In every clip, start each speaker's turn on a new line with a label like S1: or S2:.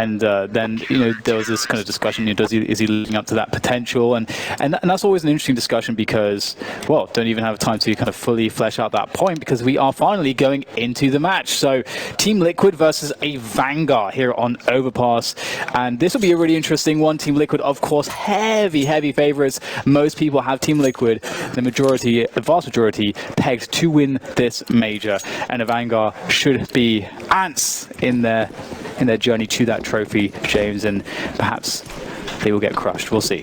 S1: And then, you know, there was this kind of discussion, you know, is he living up to that potential? And that's always an interesting discussion because, well, don't even have time to kind of fully flesh out that point because we are finally going into the match. So Team Liquid versus AVANGAR here on Overpass. And this will be a really interesting one. Team Liquid, of course, heavy favorites. Most people have Team Liquid, the vast majority, pegged to win this major. And AVANGAR should be ants in their journey to that trophy, James, and perhaps they will get crushed. We'll see.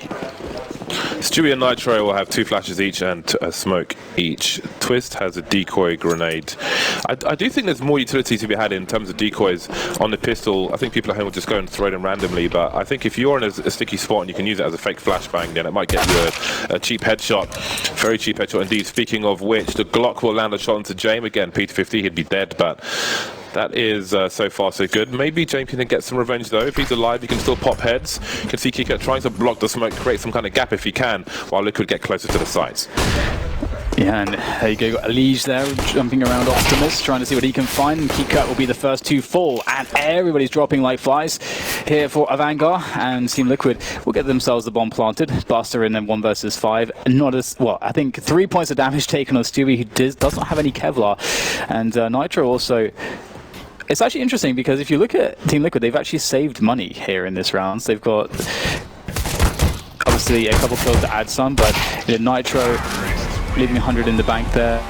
S2: Stewie and Nitro will have 2 flashes each and a smoke each. Twist has a decoy grenade. I do think there's more utility to be had in terms of decoys on the pistol. I think people at home will just go and throw them randomly, but I think if you're in a sticky spot and you can use it as a fake flashbang, then it might get you a cheap headshot. Very cheap headshot indeed. Speaking of which, the Glock will land a shot into James. Again, P250, he'd be dead, but that is so far so good. Maybe James can get some revenge though. If he's alive, he can still pop heads. You can see Kika trying to block the smoke, create some kind of gap if he can, while Liquid get closer to the sides.
S1: Yeah, and there you go, got Elige there, jumping around Optimus, trying to see what he can find. Kika will be the first to fall, and everybody's dropping like flies here for AVANGAR, and Team Liquid will get themselves the bomb planted. Buster in then 1 versus 5. Not as, well, I think 3 points of damage taken on Stewie, who does not have any Kevlar. And Nitro also... It's actually interesting because if you look at Team Liquid, they've actually saved money here in this round. So they've got obviously a couple kills to add some, but you know, Nitro leaving 100 in the bank there.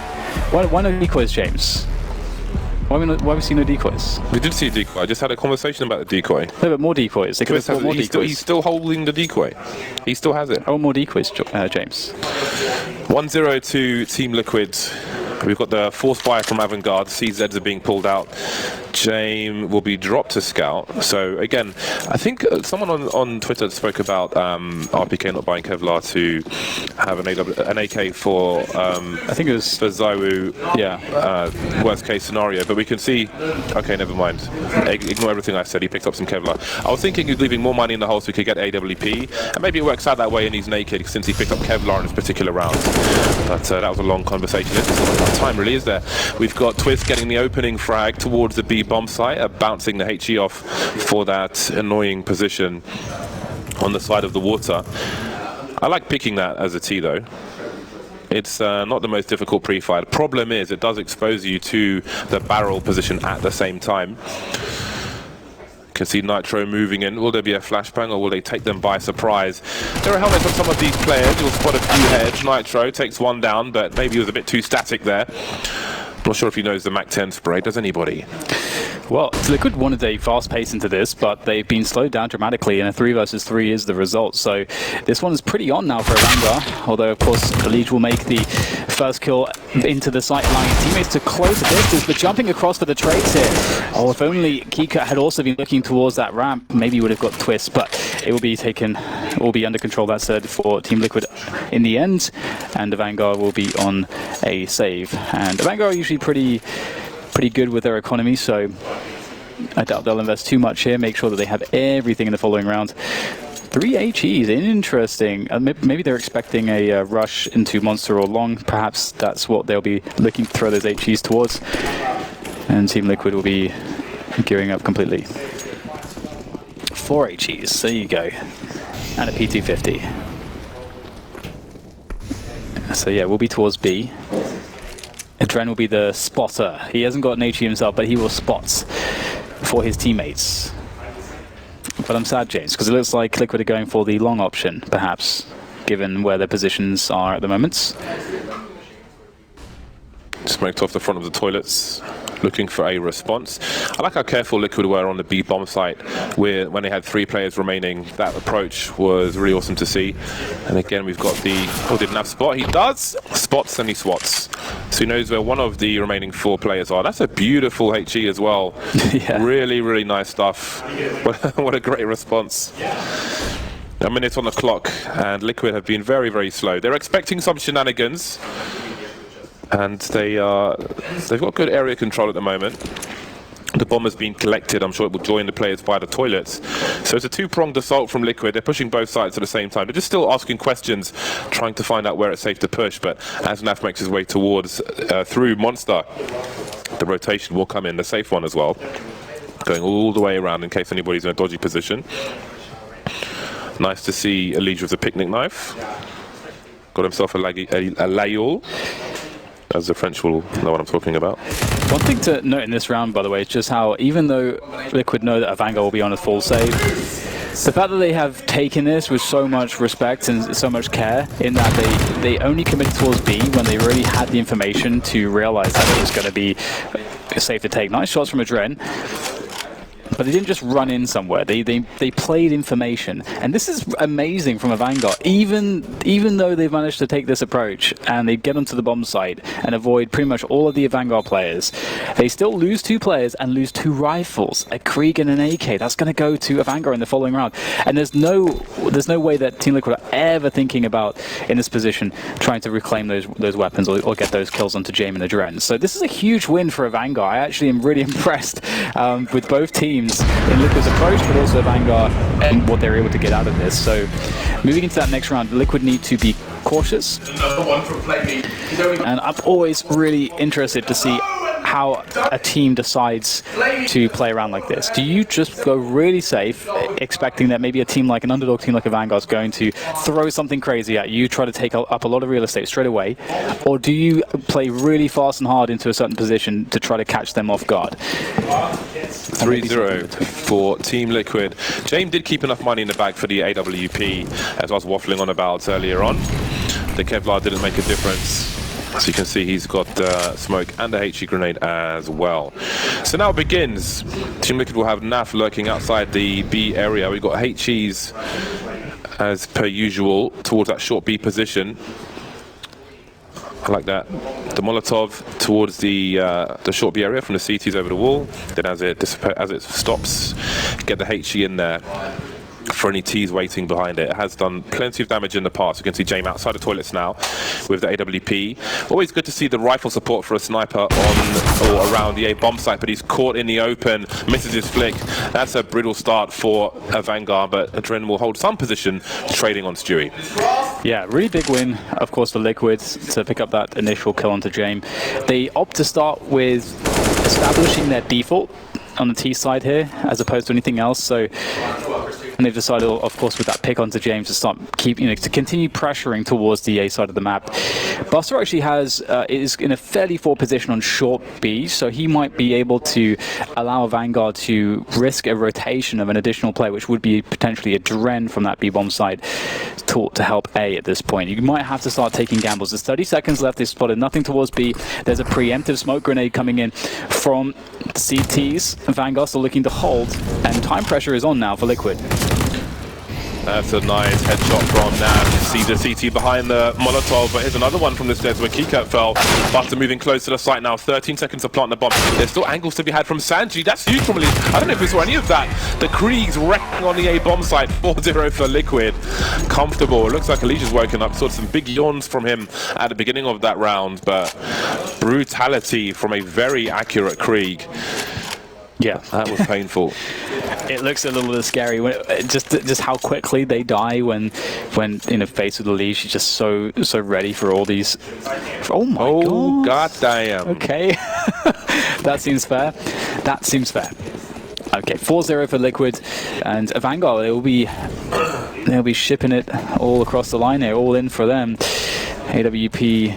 S1: Why no decoys, James? Why have we seen no decoys?
S2: We did see a decoy. I just had a conversation about the decoy.
S1: No, but more decoys. They could have more decoys.
S2: He's still holding the decoy. He still has it.
S1: Oh, more decoys, James.
S2: 1-0 to Team Liquid. We've got the force fire from AVANGAR. CZs are being pulled out. Jame will be dropped to scout. So again, I think someone on Twitter spoke about RPK not buying Kevlar to have an AK for I think it was for Zywoo. Yeah. Worst case scenario, but we can see. Okay, never mind. Ignore everything I said. He picked up some Kevlar. I was thinking of leaving more money in the hole so we could get AWP, and maybe it works out that way and he's naked since he picked up Kevlar in this particular round. But that was a long conversation. Time really is there. We've got Twist getting the opening frag towards the B bomb site, bouncing the HE off for that annoying position on the side of the water. I like picking that as a T though. It's not the most difficult pre-fire. The problem is it does expose you to the barrel position at the same time. Can see Nitro moving in. Will there be a flashbang or will they take them by surprise? There are helmets on some of these players. You'll spot a few heads. Nitro takes 1 down, but maybe he was a bit too static there. Not sure if he knows the MAC-10 spray. Does anybody?
S1: Well, Liquid wanted a fast pace into this, but they've been slowed down dramatically, and a 3 versus 3 is the result. So this one is pretty on now for AVANGAR, although of course Elige will make the first kill into the site, allowing his teammates to close the distance, but jumping across for the trades here. Oh, if only Kika had also been looking towards that ramp, maybe he would have got Twist, but it will be taken, will be under control, that said, for Team Liquid in the end, and AVANGAR will be on a save. And AVANGAR are usually pretty good with their economy, so I doubt they'll invest too much here. Make sure that they have everything in the following round. 3 HEs, interesting. Maybe they're expecting a rush into Monster or Long. Perhaps that's what they'll be looking to throw those HEs towards. And Team Liquid will be gearing up completely. 4 HEs, there you go. And a P250. So yeah, we'll be towards B. Dren will be the spotter. He hasn't got an HE himself, but he will spot for his teammates. But I'm sad, James, because it looks like Liquid are going for the long option, perhaps, given where their positions are at the moment.
S2: Smoked off the front of the toilets, looking for a response. I like how careful Liquid were on the B bomb site when they had 3 players remaining. That approach was really awesome to see. And again, we've got the... Oh, didn't have spot. He does! Spots and he swats. So he knows where one of the remaining 4 players are. That's a beautiful HE as well. Yeah. Really, really nice stuff. What a great response. A minute on the clock, and Liquid have been very, very slow. They're expecting some shenanigans. And they've got good area control at the moment. The bomb has been collected. I'm sure it will join the players via the toilets. So it's a 2-pronged assault from Liquid. They're pushing both sides at the same time. They're just still asking questions, trying to find out where it's safe to push. But as Naf makes his way towards through Monster, the rotation will come in, the safe one as well. going all the way around in case anybody's in a dodgy position. Nice to see Elijah with the picnic knife. Got himself a layol, as the French will know what I'm talking about.
S1: One thing to note in this round, by the way, is just how, even though Liquid know that AVANGAR will be on a full save, the fact that they have taken this with so much respect and so much care, in that they only committed towards B when they really had the information to realize that it was going to be safe to take. Nice shots from Adren. But they didn't just run in somewhere. They played information, and this is amazing from AVANGAR. Even though they've managed to take this approach and they get onto the bomb site and avoid pretty much all of the AVANGAR players, they still lose 2 players and lose 2 rifles, a Krieg and an AK. That's going to go to AVANGAR in the following round, and there's no way that Team Liquid are ever thinking about, in this position, trying to reclaim those weapons or get those kills onto Jaime and Adren. So this is a huge win for AVANGAR. I actually am really impressed with both teams in Liquid's approach, but also AVANGAR and what they're able to get out of this. So moving into that next round, Liquid need to be cautious. And I'm always really interested to see how a team decides to play around like this. Do you just go really safe, expecting that maybe a team like an underdog team like AVANGAR is going to throw something crazy at you, try to take up a lot of real estate straight away? Or do you play really fast and hard into a certain position to try to catch them off guard?
S2: 3-0 for Team Liquid. James did keep enough money in the bag for the AWP, as I was waffling on about earlier on. The Kevlar didn't make a difference. As you can see, he's got smoke and a HE grenade as well. So now it begins. Team Liquid will have NAF lurking outside the B area. We've got HEs, as per usual, towards that short B position. I like that. The Molotov towards the short B area from the CTs over the wall. Then as it stops, get the HE in there for any T's waiting behind it. It has done plenty of damage in the past. You can see James outside the toilets now with the AWP. Always good to see the rifle support for a sniper on or around the A bomb site, but he's caught in the open, misses his flick. That's a brutal start for AVANGAR, but Adren will hold some position trading on Stewie.
S1: Yeah, really big win, of course, for Liquid to pick up that initial kill onto James. They opt to start with establishing their default on the T side here, as opposed to anything else. So, and they've decided, of course, with that pick onto James, to start to continue pressuring towards the A side of the map. Buster actually is in a fairly forward position on short B, so he might be able to allow AVANGAR to risk a rotation of an additional player, which would be potentially a Dren from that B bomb side to help A at this point. You might have to start taking gambles. There's 30 seconds left. They've spotted nothing towards B. There's a preemptive smoke grenade coming in from CTs. AVANGAR still looking to hold, and time pressure is on now for Liquid.
S2: That's a nice headshot from NAF. See the CT behind the Molotov, but here's another one from the stairs where Keycat fell. Buster moving close to the site now. 13 seconds to plant the bomb. There's still angles to be had from Sanji. That's huge from Lee. I don't know if we saw any of that. The Kriegs wrecking on the A bomb site. 4-0 for Liquid. Comfortable. It looks like Alicia's woken up. Saw some big yawns from him at the beginning of that round, but brutality from a very accurate Krieg.
S1: Yeah,
S2: that was painful.
S1: It looks a little bit scary when just how quickly they die when faced with the lead. She's just so ready for all these. Oh my god damn. Okay, that seems fair. That seems fair. Okay, 4-0 for Liquid, and AVANGAR, they'll be shipping it all across the line here, all in for them. AWP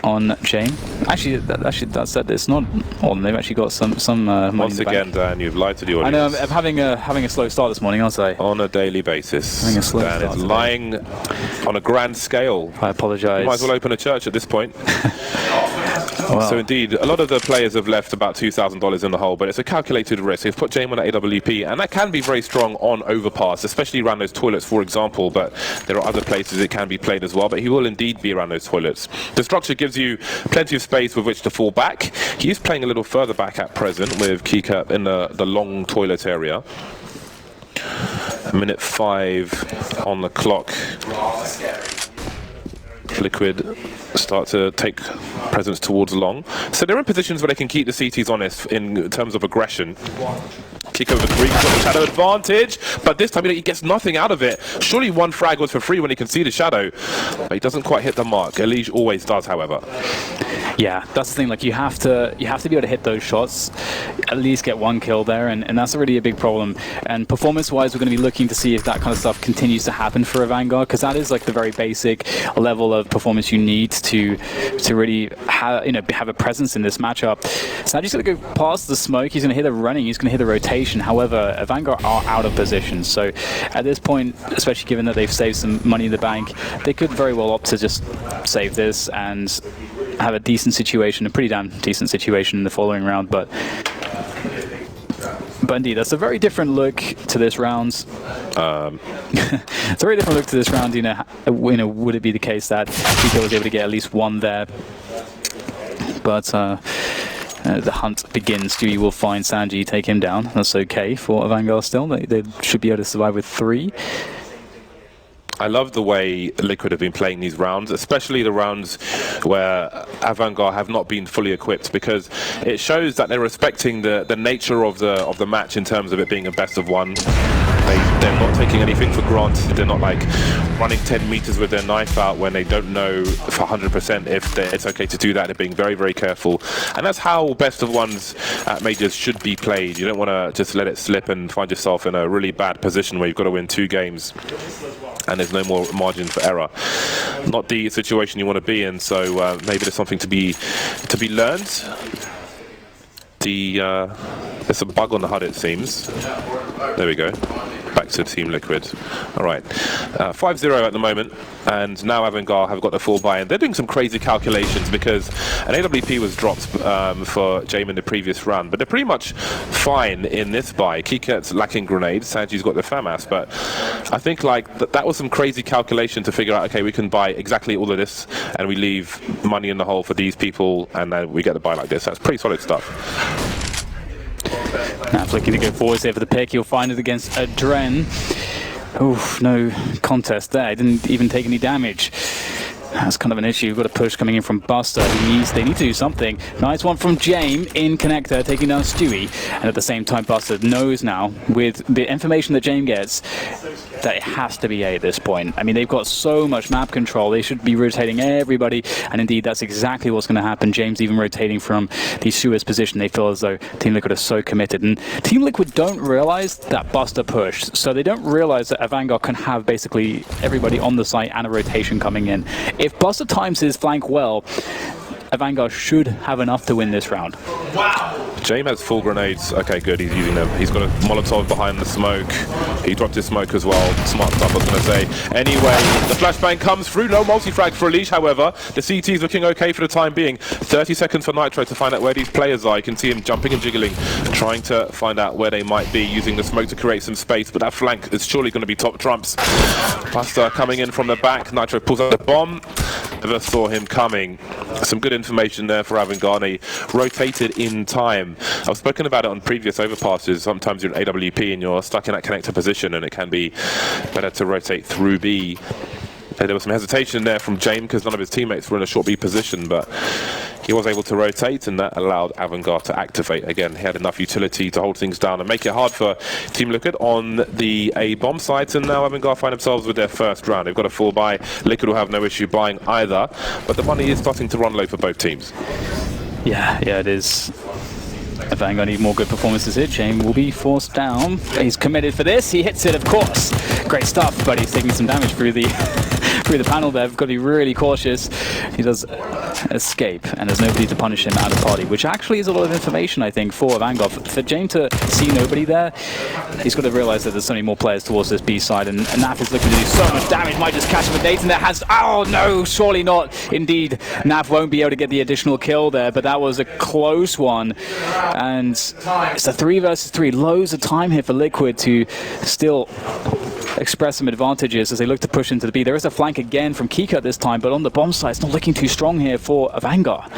S1: on James. Actually, that said, it's not all. They've actually got some money
S2: Once
S1: in the
S2: again,
S1: bank.
S2: Dan, you've lied to the audience.
S1: I know. I'm having a slow start this morning, aren't I?
S2: On a daily basis.
S1: Having a slow
S2: Dan
S1: start
S2: is
S1: today.
S2: lying on a grand scale.
S1: I apologise.
S2: Might as well open a church at this point.
S1: Well,
S2: So indeed, a lot of the players have left about $2,000 in the hole, but it's a calculated risk. They've put James on an AWP, and that can be very strong on overpass, especially around those toilets, for example, but there are other places it can be played as well, but he will indeed be around those toilets. The structure gives you plenty of space with which to fall back. He is playing a little further back at present with Kika in the long toilet area. Minute 5 on the clock. Liquid start to take presence towards long. So they're in positions where they can keep the CTs honest in terms of aggression. Kick over 3, got the shadow advantage, but this time he gets nothing out of it. Surely one frag was for free when he can see the shadow, but he doesn't quite hit the mark. Elige always does, however.
S1: Yeah, that's the thing. Like you have to be able to hit those shots, at least get one kill there, and that's already a big problem. And performance-wise, we're going to be looking to see if that kind of stuff continues to happen for AVANGAR, because that is like the very basic level of performance you need to really have a presence in this matchup. So now he's going to go past the smoke. He's going to hit the running. He's going to hit the rotation. However, AVANGAR are out of position. So at this point, especially given that they've saved some money in the bank, they could very well opt to just save this and have a decent situation, a pretty damn decent situation in the following round. But indeed, that's a very different look to this round. It's a very different look to this round. Would it be the case that Kiko was able to get at least one there? But the hunt begins. Stewie will find Sanji, take him down. That's okay for AVANGAR still. They should be able to survive with 3.
S2: I love the way Liquid have been playing these rounds, especially the rounds where AVANGAR have not been fully equipped, because it shows that they're respecting the nature of the match in terms of it being a best of one. They're not taking anything for granted. They're not like running 10 meters with their knife out when they don't know for 100% if it's okay to do that. They're being very, very careful. And that's how best of ones at majors should be played. You don't want to just let it slip and find yourself in a really bad position where you've got to win 2 games and there's no more margin for error. Not the situation you want to be in, so maybe there's something to be learned. There's a bug on the HUD, it seems. There we go. Back to Team Liquid. All right, 5-0 at the moment, and now AVANGAR have got the full buy-in. They're doing some crazy calculations because an AWP was dropped for Jame in the previous run, but they're pretty much fine in this buy. Kiket's lacking grenades, Sanji's got the FAMAS, but I think like that was some crazy calculation to figure out, okay, we can buy exactly all of this, and we leave money in the hole for these people, and then we get the buy like this. That's pretty solid stuff.
S1: Now flicking to go forwards there for the pick. He'll find it against Dren. Oof, no contest there. Didn't even take any damage. That's kind of an issue. We've got a push coming in from Buster. They need to do something. Nice one from Jame in connector, taking down Stewie. And at the same time, Buster knows now, with the information that Jame gets, that it has to be A at this point. I mean, they've got so much map control. They should be rotating everybody. And indeed, that's exactly what's going to happen. James even rotating from the Suez position. They feel as though Team Liquid are so committed. And Team Liquid don't realize that Buster pushed. So they don't realize that AVANGAR can have basically everybody on the site and a rotation coming in. If Buster times his flank well, AVANGAR should have enough to win this round.
S2: Wow! Jame has full grenades. Okay, good. He's using them. He's got a Molotov behind the smoke. He dropped his smoke as well. Smart stuff, I was going to say. Anyway, the flashbang comes through. No multi-frag for Elige, however. The CT is looking okay for the time being. 30 seconds for Nitro to find out where these players are. You can see him jumping and jiggling, trying to find out where they might be, using the smoke to create some space. But that flank is surely going to be top trumps. Buster coming in from the back. Nitro pulls out the bomb. Never saw him coming. Some good information there for AVANGAR. They rotated in time. I've spoken about it on previous overpasses. Sometimes you're in AWP and you're stuck in that connector position, and it can be better to rotate through B. There was some hesitation there from Jame because none of his teammates were in a short B position, but he was able to rotate, and that allowed AVANGAR to activate. Again, he had enough utility to hold things down and make it hard for Team Liquid on the A bomb site, and now AVANGAR find themselves with their first round. They've got a full buy. Liquid will have no issue buying either, but the money is starting to run low for both teams.
S1: Yeah, it is. AVANGAR need more good performances here. Jame will be forced down. He's committed for this. He hits it, of course. Great stuff, but he's taking some damage through the panel there. We've got to be really cautious. He does escape, and there's nobody to punish him out of party, which actually is a lot of information, I think, for AVANGAR. For Jame to see nobody there, he's got to realize that there's so many more players towards this B side, and Naf is looking to do so much damage. Might just catch him with nades, and there has... Oh, no, surely not. Indeed, Naf won't be able to get the additional kill there, but that was a close one. And it's a 3 versus 3. Loads of time here for Liquid to still express some advantages as they look to push into the B. There is a flank again from Kika this time, but on the bomb side, it's not looking too strong here for AVANGAR.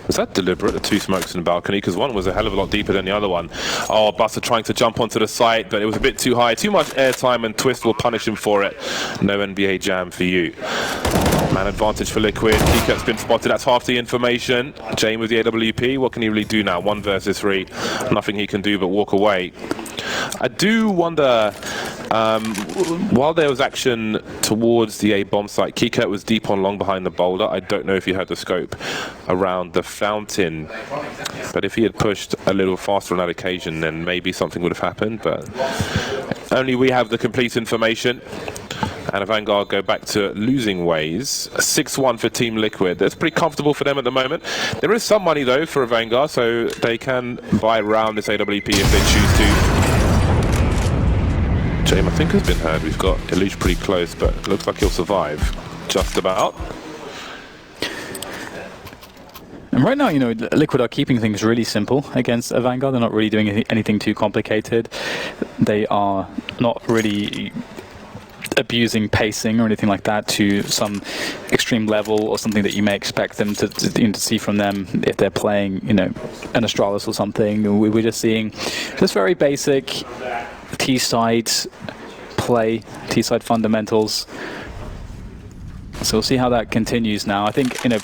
S2: Was that deliberate, the 2 smokes in the balcony? Because one was a hell of a lot deeper than the other one. Oh, Buster trying to jump onto the site, but it was a bit too high. Too much airtime, and Twist will punish him for it. No NBA jam for you. Man advantage for Liquid. Kikut's been spotted. That's half the information. Jane with the AWP. What can he really do now? 1 versus 3. Nothing he can do but walk away. I do wonder, while there was action towards the A bomb site, Kikut was deep on long behind the boulder. I don't know if he had the scope around the fountain, but if he had pushed a little faster on that occasion, then maybe something would have happened, but only we have the complete information. And AVANGAR go back to losing ways. 6-1 for Team Liquid. That's pretty comfortable for them at the moment. There is some money though for AVANGAR, so they can buy around this AWP if they choose to. James, I think, has been heard. We've got Elige pretty close, but it looks like he'll survive. Just about.
S1: And right now, you know, Liquid are keeping things really simple against AVANGAR. They're not really doing anything too complicated. They are not really abusing pacing or anything like that to some extreme level, or something that you may expect them to see from them if they're playing, you know, an Astralis or something. We're just seeing just very basic T-side play, T-side fundamentals. So we'll see how that continues now. I think, you know,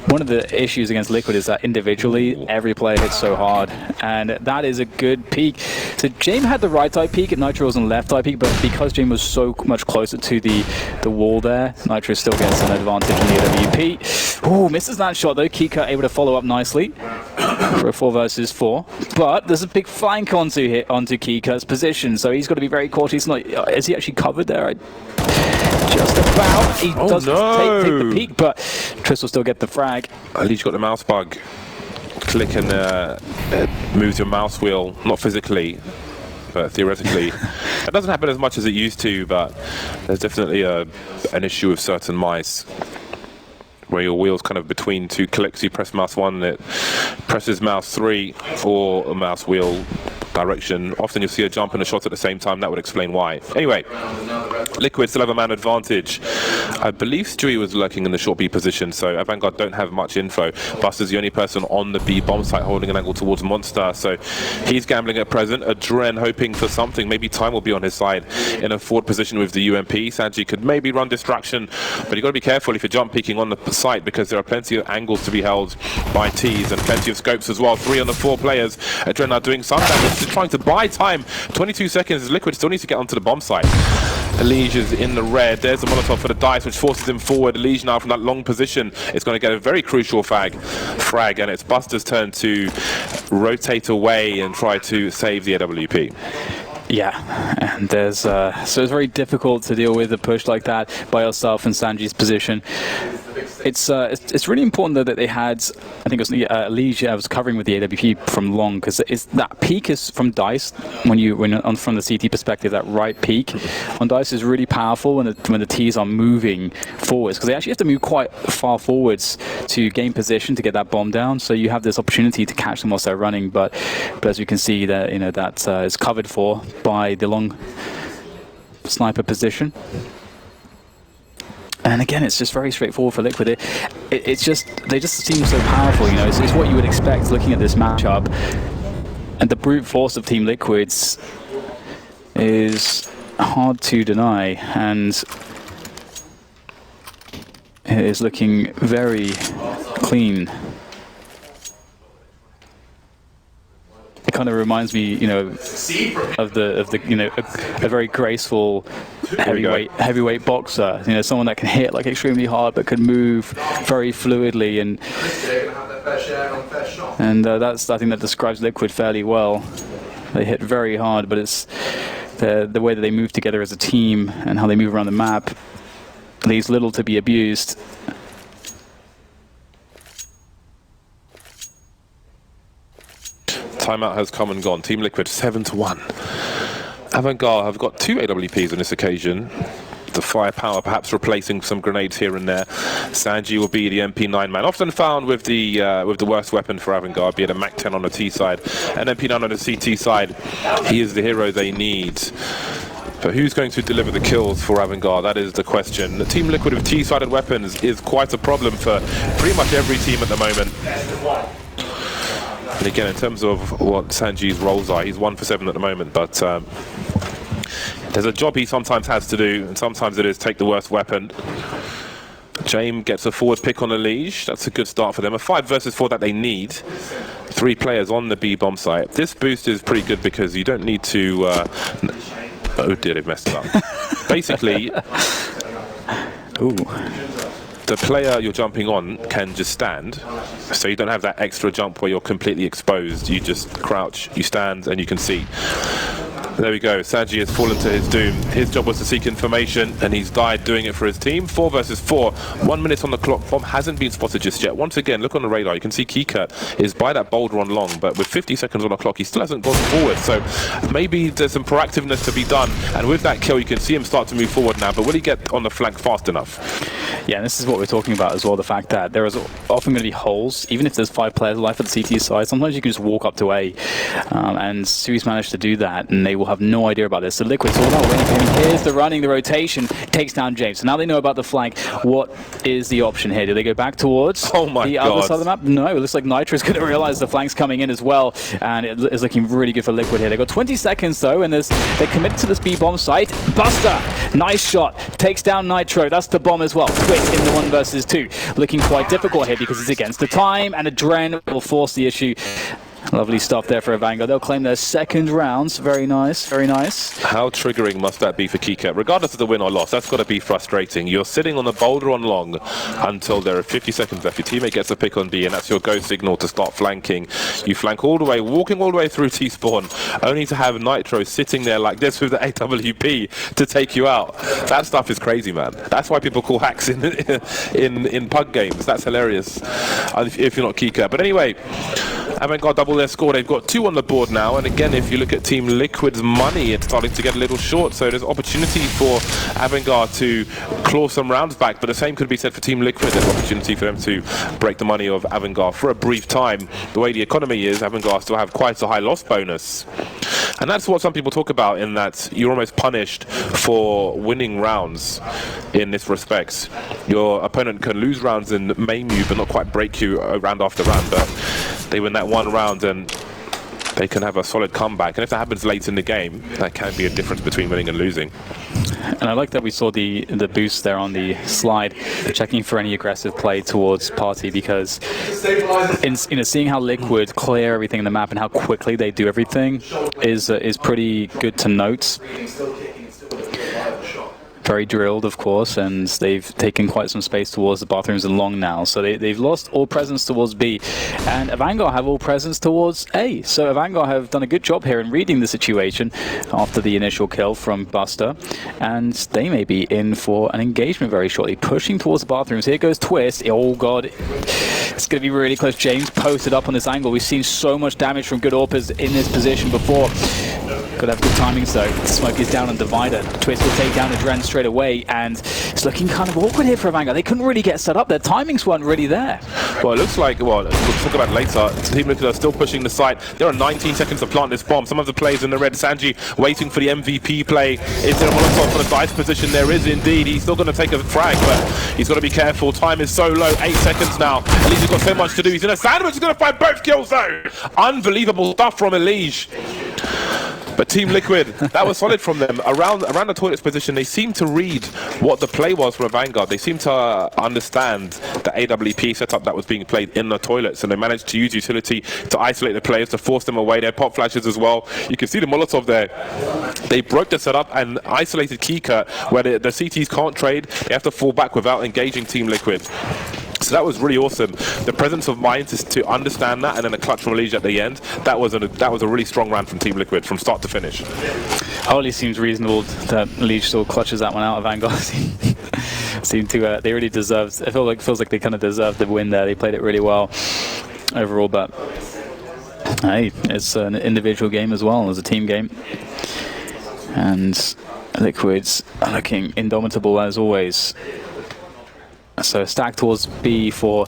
S1: one of the issues against Liquid is that individually every player hits so hard, and that is a good peak. So James had the right side peak, and Nitro was on the left side peak, but because James was so much closer to the wall there, Nitro still gets an advantage in the AWP. Ooh, misses that shot though. Kikut able to follow up nicely for a 4 versus 4, but there's a big flank onto Kikut's position, so he's got to be very cautious. Is he actually covered there? Just about. He does take the peak, but Triss will still get the frag.
S2: At least you got the mouse bug. Click and moves your mouse wheel, not physically, but theoretically. It doesn't happen as much as it used to, but there's definitely an issue with certain mice, where your wheel's kind of between 2 clicks. You press mouse 1 and it presses mouse 3, or a mouse wheel direction. Often you'll see a jump and a shot at the same time. That would explain why. Anyway, Liquid still have a man advantage. I believe Stewie was lurking in the short B position, so AVANGAR don't have much info. Buster's the only person on the B bomb site holding an angle towards Monster, so he's gambling at present. Adren hoping for something. Maybe time will be on his side in a forward position with the UMP. Sanji could maybe run distraction, but you've got to be careful if you're jump peeking on the site, because there are plenty of angles to be held by T's and plenty of scopes as well. 3 on the 4 players. Adren now doing some damage, just trying to buy time. 22 seconds. Liquid still needs to get onto the bomb site. Elige is in the red. There's the Molotov for the dice, which forces him forward. Elige now from that long position is going to get a very crucial frag, and it's Buster's turn to rotate away and try to save the AWP.
S1: Yeah, and there's so it's very difficult to deal with a push like that by yourself in Sanji's position. It's really important though that they had, I think it was Elige was covering with the AWP from long, because that peak is from Dice when from the CT perspective. That right peak on Dice is really powerful when the T's are moving forwards, because they actually have to move quite far forwards to gain position to get that bomb down. So you have this opportunity to catch them whilst they're running, but as you can see that, you know, that is covered for by the long sniper position. And again, it's just very straightforward for Liquid. They just seem so powerful, you know. It's what you would expect looking at this matchup. And the brute force of Team Liquid's is hard to deny, and it is looking very clean. It kind of reminds me, you know, of the you know, a very graceful heavyweight boxer. You know, someone that can hit like extremely hard but can move very fluidly, and that's, I think, that describes Liquid fairly well. They hit very hard, but it's the way that they move together as a team and how they move around the map leaves little to be abused.
S2: Timeout has come and gone. Team Liquid 7-1. AVANGAR have got 2 AWPs on this occasion. The firepower perhaps replacing some grenades here and there. Sanji will be the MP9 man, often found with the worst weapon for AVANGAR, be it a MAC-10 on the T side, and MP9 on the CT side. He is the hero they need. But who's going to deliver the kills for AVANGAR? That is the question. The Team Liquid with T-sided weapons is quite a problem for pretty much every team at the moment. And again, in terms of what Sanji's roles are, he's 1 for 7 at the moment, but there's a job he sometimes has to do, and sometimes it is take the worst weapon. James gets a forward pick on a leash. That's a good start for them. A 5 versus 4 that they need. 3 players on the B bomb site. This boost is pretty good because you don't need to. Oh dear, they've messed it up. Basically, the player you're jumping on can just stand, so you don't have that extra jump where you're completely exposed. You just crouch, you stand, and you can see. There we go. Sanji has fallen to his doom. His job was to seek information, and he's died doing it for his team. 4 versus 4. 1 minute on the clock. Bomb hasn't been spotted just yet. Once again, look on the radar. You can see Keycut is by that boulder on long, but with 50 seconds on the clock, he still hasn't gone forward. So maybe there's some proactiveness to be done. And with that kill, you can see him start to move forward now. But will he get on the flank fast enough?
S1: Yeah, and this is what we're talking about as well. The fact that there is often going to be holes, even if there's 5 players alive at the CT side. Sometimes you can just walk up to A, and Sui's managed to do that, and they will have no idea about this. So Liquid's all about winning. Here's the running, the rotation, takes down James. So now they know about the flank. What is the option here? Do they go back towards the other side of the map? No, it looks like Nitro's going to realize the flank's coming in as well, and it is looking really good for Liquid here. They've got 20 seconds though, and they're committed to this B-bomb site. Buster, nice shot, takes down Nitro. That's the bomb as well. Twist in the 1 versus 2. Looking quite difficult here because it's against the time, and Adren will force the issue. Lovely stuff there for AVANGAR. They'll claim their 2nd rounds. Very nice, very nice.
S2: How triggering must that be for Keycat? Regardless of the win or loss, that's got to be frustrating. You're sitting on the boulder on long until there are 50 seconds left. Your teammate gets a pick on B, and that's your go signal to start flanking. You flank all the way, walking all the way through T-spawn, only to have Nitro sitting there like this with the AWP to take you out. That stuff is crazy, man. That's why people call hacks in pug games. That's hilarious if you're not Keycat. But anyway, AVANGAR double their score. They've got 2 on the board now, and again, if you look at Team Liquid's money, it's starting to get a little short, so there's opportunity for AVANGAR to claw some rounds back, but the same could be said for Team Liquid. There's opportunity for them to break the money of AVANGAR for a brief time. The way the economy is, AVANGAR still have quite a high loss bonus, and that's what some people talk about, in that you're almost punished for winning rounds in this respect. Your opponent can lose rounds and maim you, but not quite break you round after round, but they win that 1 round and they can have a solid comeback. And if that happens late in the game, that can be a difference between winning and losing.
S1: And I like that we saw the boost there on the slide, checking for any aggressive play towards Party, because seeing how Liquid clear everything in the map and how quickly they do everything is pretty good to note. Very drilled, of course, and they've taken quite some space towards the bathrooms and long now. So they've lost all presence towards B, and AVANGAR have all presence towards A. So AVANGAR have done a good job here in reading the situation after the initial kill from Buster, and they may be in for an engagement very shortly. Pushing towards the bathrooms. Here goes Twist. Oh god, it's going to be really close. James posted up on this angle. We've seen so much damage from good AWPers in this position before. Could have good timing though. Smoke is down on Divider. Twist will take down Adren straight away, and it's looking kind of awkward here for AVANGAR. They couldn't really get set up. Their timings weren't really there.
S2: Well, it looks like, well, we'll talk about it later. Team Liquid are still pushing the site. There are 19 seconds to plant this bomb. Some of the players in the red, Sanji waiting for the MVP play. Is there a Molotov for the dice position? There is indeed. He's still going to take a frag, but he's got to be careful. Time is so low. 8 seconds now. Elige has got so much to do. He's in a sandwich. He's going to find both kills though. Unbelievable stuff from Elige. But Team Liquid, that was solid from them. Around the toilets position, they seemed to read what the play was from AVANGAR. They seemed to understand the AWP setup that was being played in the toilets, and they managed to use utility to isolate the players, to force them away. They had pop flashes as well. You can see the Molotov there. They broke the setup and isolated Keycut, where the CTs can't trade. They have to fall back without engaging Team Liquid. So that was really awesome. The presence of mind is to understand that, and then a clutch from Elige at the end. That was a really strong round from Team Liquid from start to finish.
S1: Hardly seems reasonable that Elige still clutches that one out of AVANGAR. Seem to they really deserved. It feels like they kind of deserved the win there. They played it really well overall, but hey, it's an individual game as well as a team game, and Liquid's are looking indomitable as always. So stack towards B for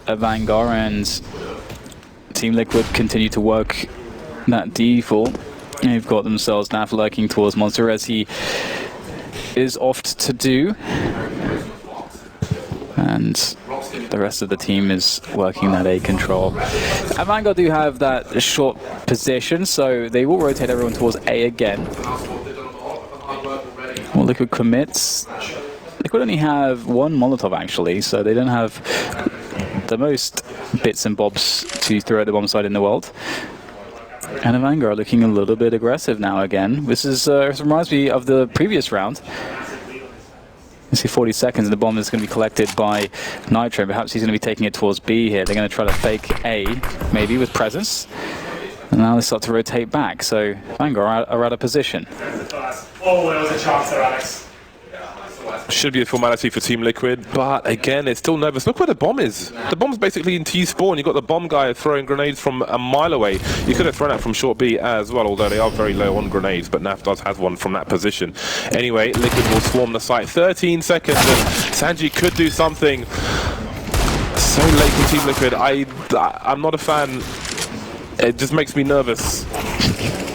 S1: AVANGAR, and Team Liquid continue to work that default. They've got themselves Naf lurking towards Monster, as he is oft to do, and the rest of the team is working that A control. AVANGAR do have that short position, so they will rotate everyone towards A again. Well, Liquid commits. Liquid only have one Molotov actually, so they don't have the most bits and bobs to throw at the bomb site in the world. And AVANGAR are looking a little bit aggressive now again. This reminds me of the previous round. You see 40 seconds and the bomb is going to be collected by Nitro. Perhaps he's going to be taking it towards B here. They're going to try to fake A, maybe with presence. And now they start to rotate back, so AVANGAR are out of position.
S3: Oh, there was a chance there, Alex.
S2: Should be a formality for Team Liquid, but again, it's still nervous. Look where the bomb is. The bomb's basically in T-spawn. You've got the bomb guy throwing grenades from a mile away. You could have thrown that from short B as well, although they are very low on grenades, but NAF does have one from that position. Anyway, Liquid will swarm the site. 13 seconds, and Sanji could do something. So late for Team Liquid. I'm not a fan. It just makes me nervous.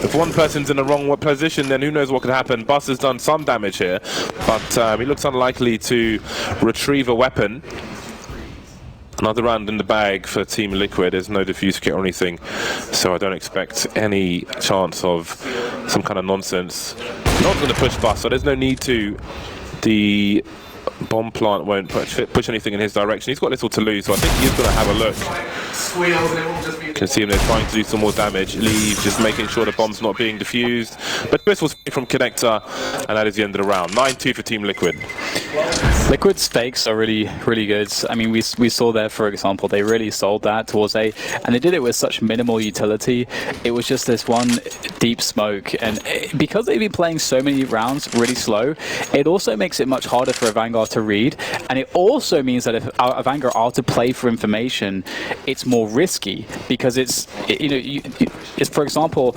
S2: If one person's in the wrong position, then who knows what could happen. Buster's done some damage here, but he looks unlikely to retrieve a weapon. Another round in the bag for Team Liquid. There's no defuse kit or anything, so I don't expect any chance of some kind of nonsense. No one's going to push Buster. There's no need to. The bomb plant won't push anything in his direction. He's got little to lose, so I think he's going to have a look. You can see him there trying to do some more damage. Leave, just making sure the bomb's not being defused. But Twist was from Connector, and that is the end of the round. 9-2 for Team Liquid.
S1: Liquid's fakes are really good. I mean, we saw there, for example, they really sold that towards A, and they did it with such minimal utility. It was just this one deep smoke, and because they've been playing so many rounds really slow, it also makes it much harder for AVANGAR to read, and it also means that if AVANGAR are to play for information, it's more risky because it's for example,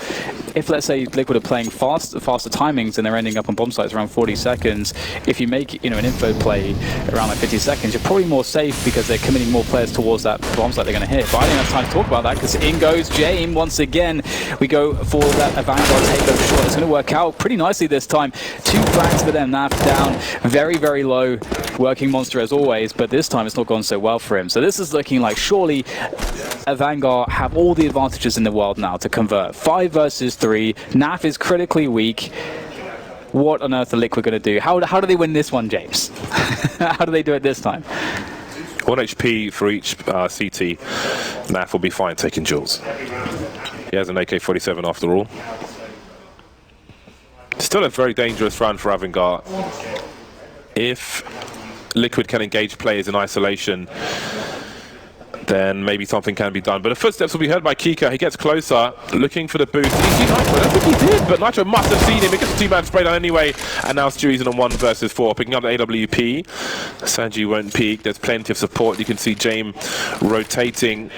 S1: if let's say Liquid are playing faster timings and they're ending up on bomb sites around 40 seconds, if you make an info play around like 50 seconds, you're probably more safe because they're committing more players towards that bomb site they're going to hit. But I don't have time to talk about that because in goes James once again. We go for that AVANGAR takeover shot. It's going to work out pretty nicely this time. 2 flags for them. NAF down, very low, working monster as always, but this time it's not gone so well for him. So this is looking like surely AVANGAR have all the advantages in the world now to convert. 5 versus 3. NAF is critically weak. What on earth are Liquid going to do? How do they win this one, James? How do they do it this time?
S2: 1 HP for each CT. NAF will be fine taking Jules. He has an AK-47 after all. Still a very dangerous round for AVANGAR. If Liquid can engage players in isolation, then maybe something can be done. But the footsteps will be heard by Kika. He gets closer, looking for the boost. Did he see Nitro? I don't think he did, but Nitro must have seen him. He gets a 2-man spray down anyway, and now Stewie's in a 1 versus 4, picking up the AWP. Sanji won't peek. There's plenty of support. You can see James rotating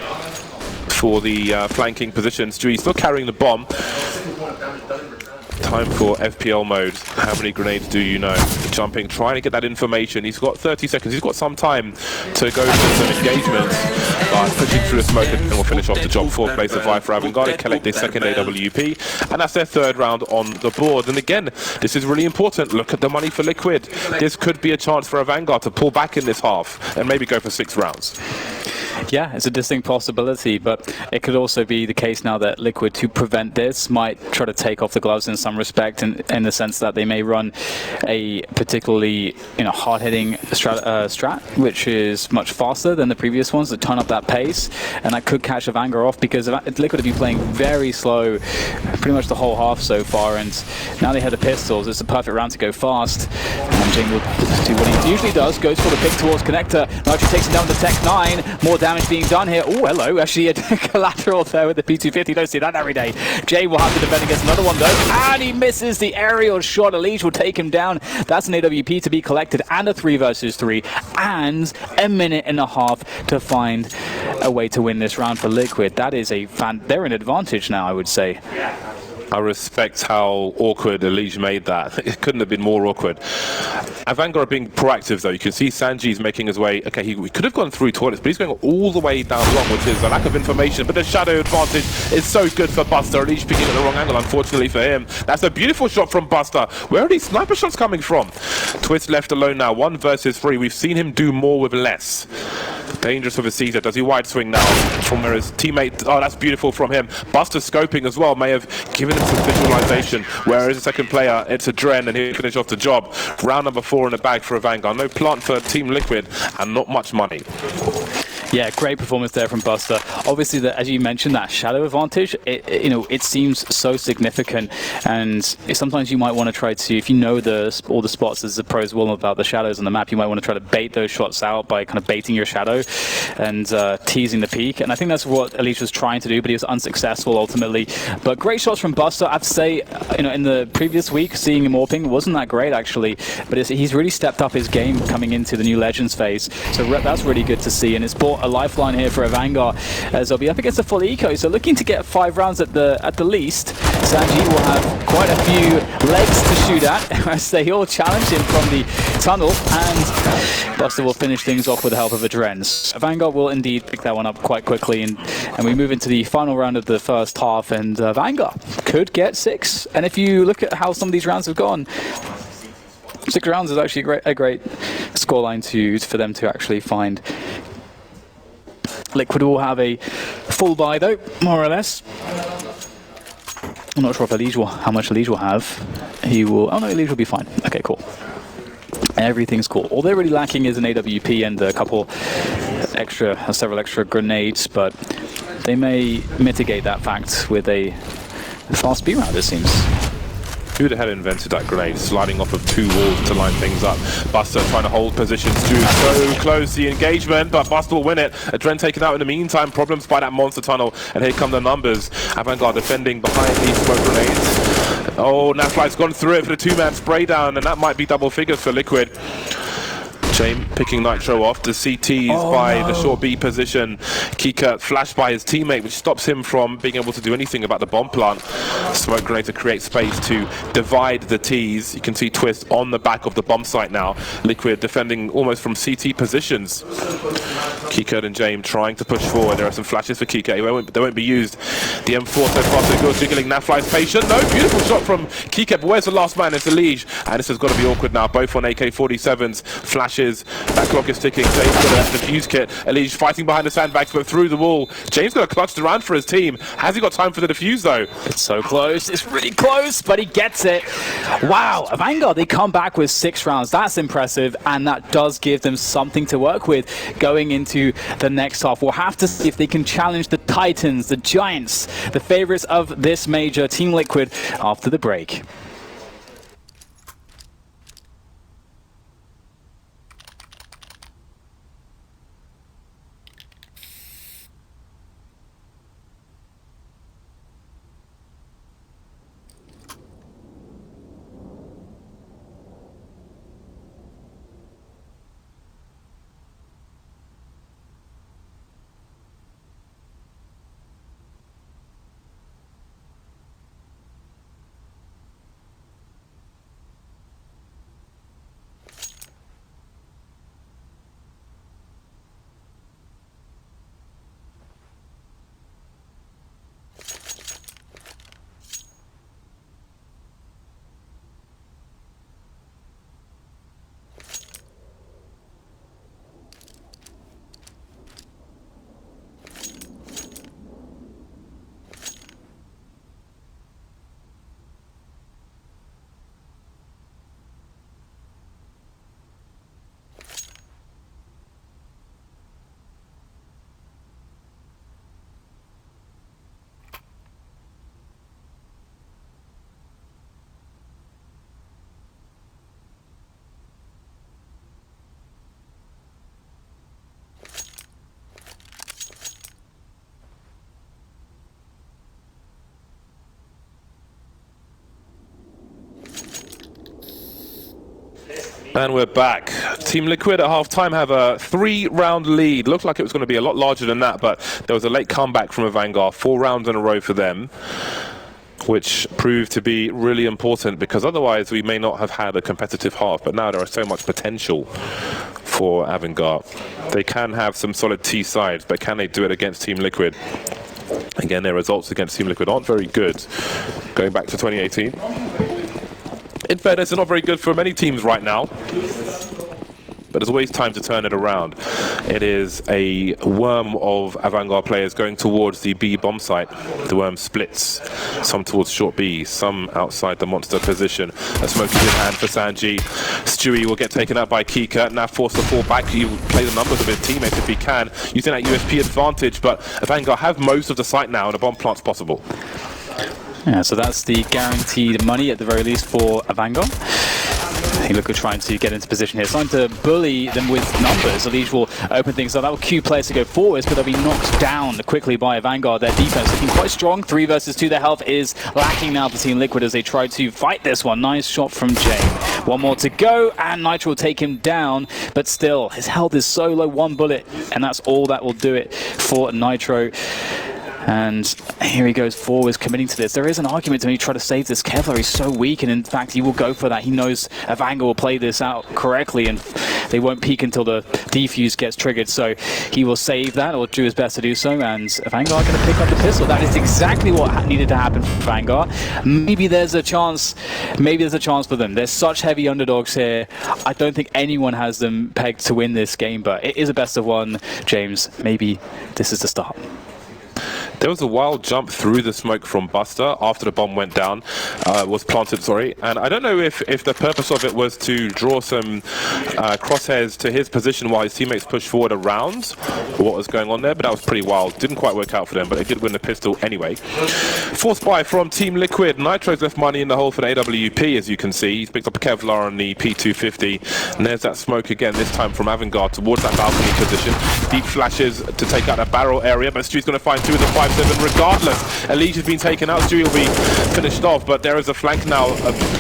S2: for the flanking position. Stewie's still carrying the bomb. Time for FPL mode. How many grenades do you know? Jumping, trying to get that information. He's got 30 seconds. He's got some time to go for some engagements. But pushing through the smoke and we'll finish off the job. 4th place of 5 for AVANGAR. They collect their 2nd AWP. And that's their 3rd round on the board. And again, this is really important. Look at the money for Liquid. This could be a chance for AVANGAR to pull back in this half and maybe go for 6 rounds.
S1: Yeah, it's a distinct possibility, but it could also be the case now that Liquid, to prevent this, might try to take off the gloves in some respect, in the sense that they may run a particularly hard-hitting strat, which is much faster than the previous ones, to turn up that pace, and that could catch AVANGAR off because Liquid have been playing very slow pretty much the whole half so far, and now they have the pistols. It's a perfect round to go fast, and Jing will do what he usually does, goes for the pick towards Connector. Nitro takes him down to Tech 9, more damage being done here. Oh, hello, actually a collateral there with the P250. Don't see that every day. Jay will have to defend against another one though, and he misses the aerial shot. Elite will take him down. That's an AWP to be collected, and a 3 versus 3, and a minute and a half to find a way to win this round for Liquid. That is they're in advantage now, I would say.
S2: I respect how awkward Elige made that. It couldn't have been more awkward. AVANGAR are being proactive though. You can see Sanji's making his way. Okay, he could have gone through toilets, but he's going all the way down long, which is a lack of information. But the shadow advantage is so good for Buster. Elige picking at the wrong angle, unfortunately for him. That's a beautiful shot from Buster. Where are these sniper shots coming from? Twist left alone now, 1 versus 3. We've seen him do more with less. Dangerous with a Caesar. Does he wide swing now from where his teammate... Oh, that's beautiful from him. Buster scoping as well may have given him some visualization. Whereas the second player, it's a Dren, and he'll finish off the job. Round number 4 in the bag for a Vanguard. No plant for Team Liquid, and not much money.
S1: Yeah, great performance there from Buster. Obviously, as you mentioned, that shadow advantage, it seems so significant, and sometimes you might want to try to, if you know all the spots as the pros will about the shadows on the map, you might want to try to bait those shots out by kind of baiting your shadow and teasing the peak. And I think that's what Elise was trying to do, but he was unsuccessful ultimately. But great shots from Buster. I have to say, in the previous week, seeing him AWPing wasn't that great actually, but he's really stepped up his game coming into the new Legends phase. So that's really good to see, and it's brought a lifeline here for AVANGAR as they'll be up against a full eco, so looking to get 5 rounds at the least. Sanji will have quite a few legs to shoot at as they all challenge him from the tunnel, and Buster will finish things off with the help of a Dren. AVANGAR will indeed pick that one up quite quickly, and we move into the final round of the first half, and AVANGAR could get 6. And if you look at how some of these rounds have gone, 6 rounds is actually a great scoreline for them to actually find. Liquid will have a full buy though, more or less. I'm not sure if how much Elige will have. He will. Oh no, Elige will be fine. Okay, cool. Everything's cool. All they're really lacking is an AWP and a several extra grenades, but they may mitigate that fact with a fast B round, it seems.
S2: Who'd have invented that grenade, sliding off of 2 walls to line things up. Buster trying to hold positions through so close the engagement, but Buster will win it. A Dren taken out in the meantime, problems by that monster tunnel, and here come the numbers. AVANGAR defending behind these smoke grenades. Oh, Naflight's gone through it for the 2-man spray down, and that might be double figures for Liquid. James picking Nitro off. The CTs the short B position. Kika flashed by his teammate, which stops him from being able to do anything about the bomb plant. Smoke grenade to create space to divide the Ts. You can see Twist on the back of the bomb site now. Liquid defending almost from CT positions. Kika and James trying to push forward. There are some flashes for Kika. They won't be used. The M4 so far so good. Jiggling Naflight's patient. No, beautiful shot from Kika. But where's the last man? It's Elige. And this has got to be awkward now. Both on AK-47s. Flashes. That clock is ticking. James got a defuse kit. Elige fighting behind the sandbags, but through the wall. James got a clutched around for his team. Has he got time for the defuse though?
S1: It's so close. It's really close, but he gets it. Wow, AVANGAR, they come back with 6 rounds. That's impressive, and that does give them something to work with going into the next half. We'll have to see if they can challenge the Titans, the Giants, the favorites of this major, Team Liquid, after the break.
S2: And we're back. Team Liquid at half-time have a 3-round lead. Looked like it was going to be a lot larger than that, but there was a late comeback from AVANGAR. 4 rounds in a row for them, which proved to be really important because otherwise we may not have had a competitive half. But now there is so much potential for AVANGAR. They can have some solid T sides, but can they do it against Team Liquid? Again, their results against Team Liquid aren't very good, going back to 2018. In fairness, they're not very good for many teams right now. but there's always time to turn it around. It is a worm of AVANGAR players going towards the B bomb site. The worm splits, some towards short B, some outside the monster position. A smoke is in hand for Sanji. Stewie will get taken out by Kika, now forced to fall back. He will play the numbers of his teammates if he can, using that USP advantage, but AVANGAR have most of the site now and a bomb plant's possible.
S1: Yeah, so that's the guaranteed money at the very least for AVANGAR. Liquid trying to get into position here, trying to bully them with numbers. Elite will open things up. That will cue players to go forwards, but they'll be knocked down quickly by AVANGAR. Their defense looking quite strong. 3 versus 2. Their health is lacking now for Team Liquid as they try to fight this one. Nice shot from James. One more to go, and Nitro will take him down, but still, his health is so low. 1 bullet, and that's all that will do it for Nitro. And here he goes forwards, committing to this. There is an argument to me try to save this Kevlar. He's so weak, and in fact, he will go for that. He knows AVANGAR will play this out correctly, and they won't peek until the defuse gets triggered. So he will save that, or do his best to do so. And AVANGAR are going to pick up the pistol. That is exactly what needed to happen for AVANGAR. Maybe there's a chance. Maybe there's a chance for them. They're such heavy underdogs here. I don't think anyone has them pegged to win this game, but it is a best of 1. James, maybe this is the start.
S2: There was a wild jump through the smoke from Buster after the bomb went down, was planted, sorry. And I don't know if the purpose of it was to draw some crosshairs to his position while his teammates pushed forward around, or what was going on there, but that was pretty wild. Didn't quite work out for them, but they did win the pistol anyway. Force buy from Team Liquid. Nitro's left money in the hole for the AWP, as you can see. He's picked up a Kevlar on the P250. And there's that smoke again, this time from AVANGAR towards that balcony position. Deep flashes to take out that barrel area, but Stewie's going to find 2 of the 5-7 regardless. Elite has been taken out. Stewie will be finished off, but there is a flank now.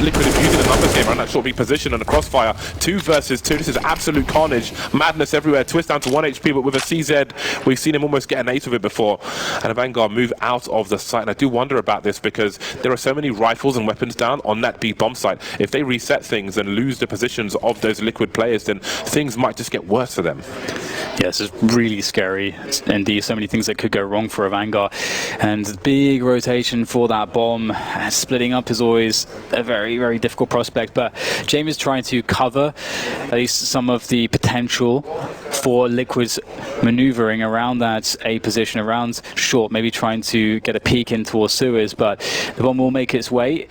S2: Liquid is using a numbers game around that short B position and a crossfire. 2 versus 2. This is absolute carnage. Madness everywhere. Twist down to 1 HP, but with a CZ, we've seen him almost get an 8 of it before. And AVANGAR move out of the site. And I do wonder about this because there are so many rifles and weapons down on that B bomb site. If they reset things and lose the positions of those Liquid players, then things might just get worse for them.
S1: Yes, it's really scary. Indeed, so many things that could go wrong for AVANGAR. And big rotation for that bomb. Splitting up is always a very, very difficult prospect. But James is trying to cover at least some of the potential for Liquid's maneuvering around that A position, around short, maybe trying to get a peek in towards sewers. But the bomb will make its way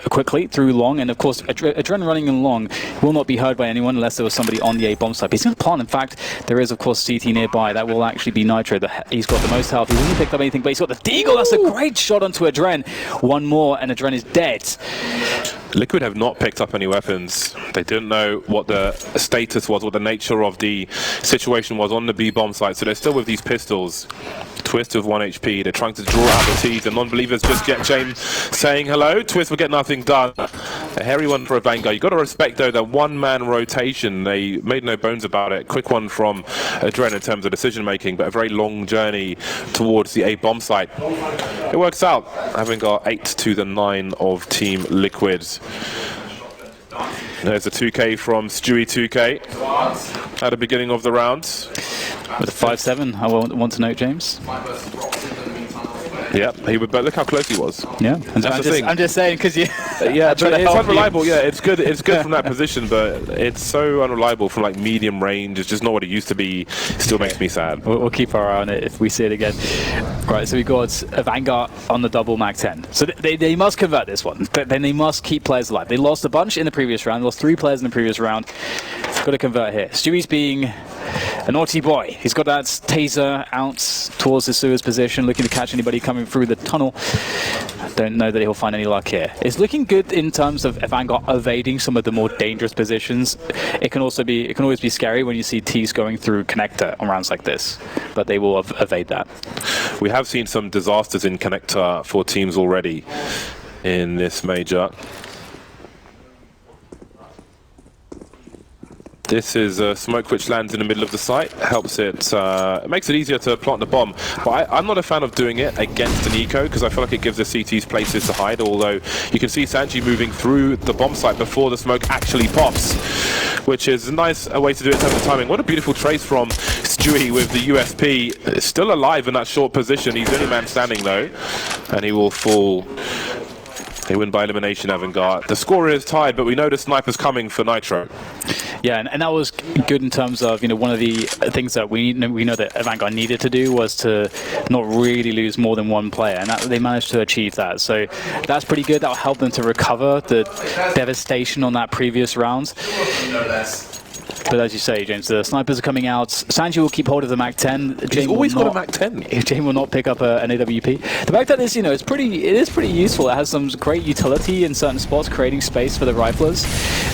S1: quickly through long, and of course Adren running in long will not be heard by anyone unless there was somebody on the A bomb site. But he's going to plant. In fact, there is of course CT nearby. That will actually be Nitro. He's got the most health. He hasn't picked up anything, but he's got the deagle. That's a great shot onto Adren. 1 more and Adren is dead.
S2: Liquid have not picked up any weapons. They didn't know what the status was, what the nature of the situation was on the B bomb site, so they're still with these pistols. Twist with 1 HP. They're trying to draw out the T's, and non-believers just get James saying hello. Twist will get nothing done. A hairy one for AVANGAR. You've got to respect, though, that 1-man rotation. They made no bones about it. Quick one from Adren in terms of decision-making, but a very long journey towards the A bomb site. It works out. AVANGAR 8 to the 9 of Team Liquid. There's a 2K from Stewie 2K at the beginning of the round.
S1: With a 5-7, I want to note, James.
S2: Yeah, he would, but look how close he was.
S1: Yeah,
S2: I'm
S1: just saying because you.
S2: Yeah, but it's unreliable. Yeah, it's good. It's good from that position, but it's so unreliable from like medium range. It's just not what it used to be. It still makes me sad.
S1: We'll keep our eye on it if we see it again. Right, so we got AVANGAR on the double Mag 10. So they must convert this one. Then they must keep players alive. They lost a bunch in the previous round. They lost 3 players in the previous round. Got to convert here. Stewie's being a naughty boy. He's got that taser out towards the sewers position, looking to catch anybody coming through the tunnel. Don't know that he'll find any luck here. It's looking good in terms of AVANGAR evading some of the more dangerous positions. It can always be scary when you see T's going through connector on rounds like this, but they will evade that.
S2: We have seen some disasters in connector for teams already in this major. This is a smoke which lands in the middle of the site, helps it, it makes it easier to plant the bomb. But I'm not a fan of doing it against an eco because I feel like it gives the CTs places to hide, although you can see Sanji moving through the bomb site before the smoke actually pops, which is a nice way to do it in terms of timing. What a beautiful trace from Stewie with the USP. Still alive in that short position. He's the only man standing though, and he will fall. They win by elimination, AVANGAR. The score is tied, but we know the sniper's coming for Nitro.
S1: Yeah, and that was good in terms of, one of the things that we know that AVANGAR needed to do was to not really lose more than one player, and they managed to achieve that. So that's pretty good. That'll help them to recover the devastation on that previous round. But as you say, James, the snipers are coming out. Sanji will keep hold of the MAC-10.
S2: He's always got a MAC-10.
S1: Jane will not pick up an AWP. The MAC-10 is, it is pretty useful. It has some great utility in certain spots, creating space for the riflers.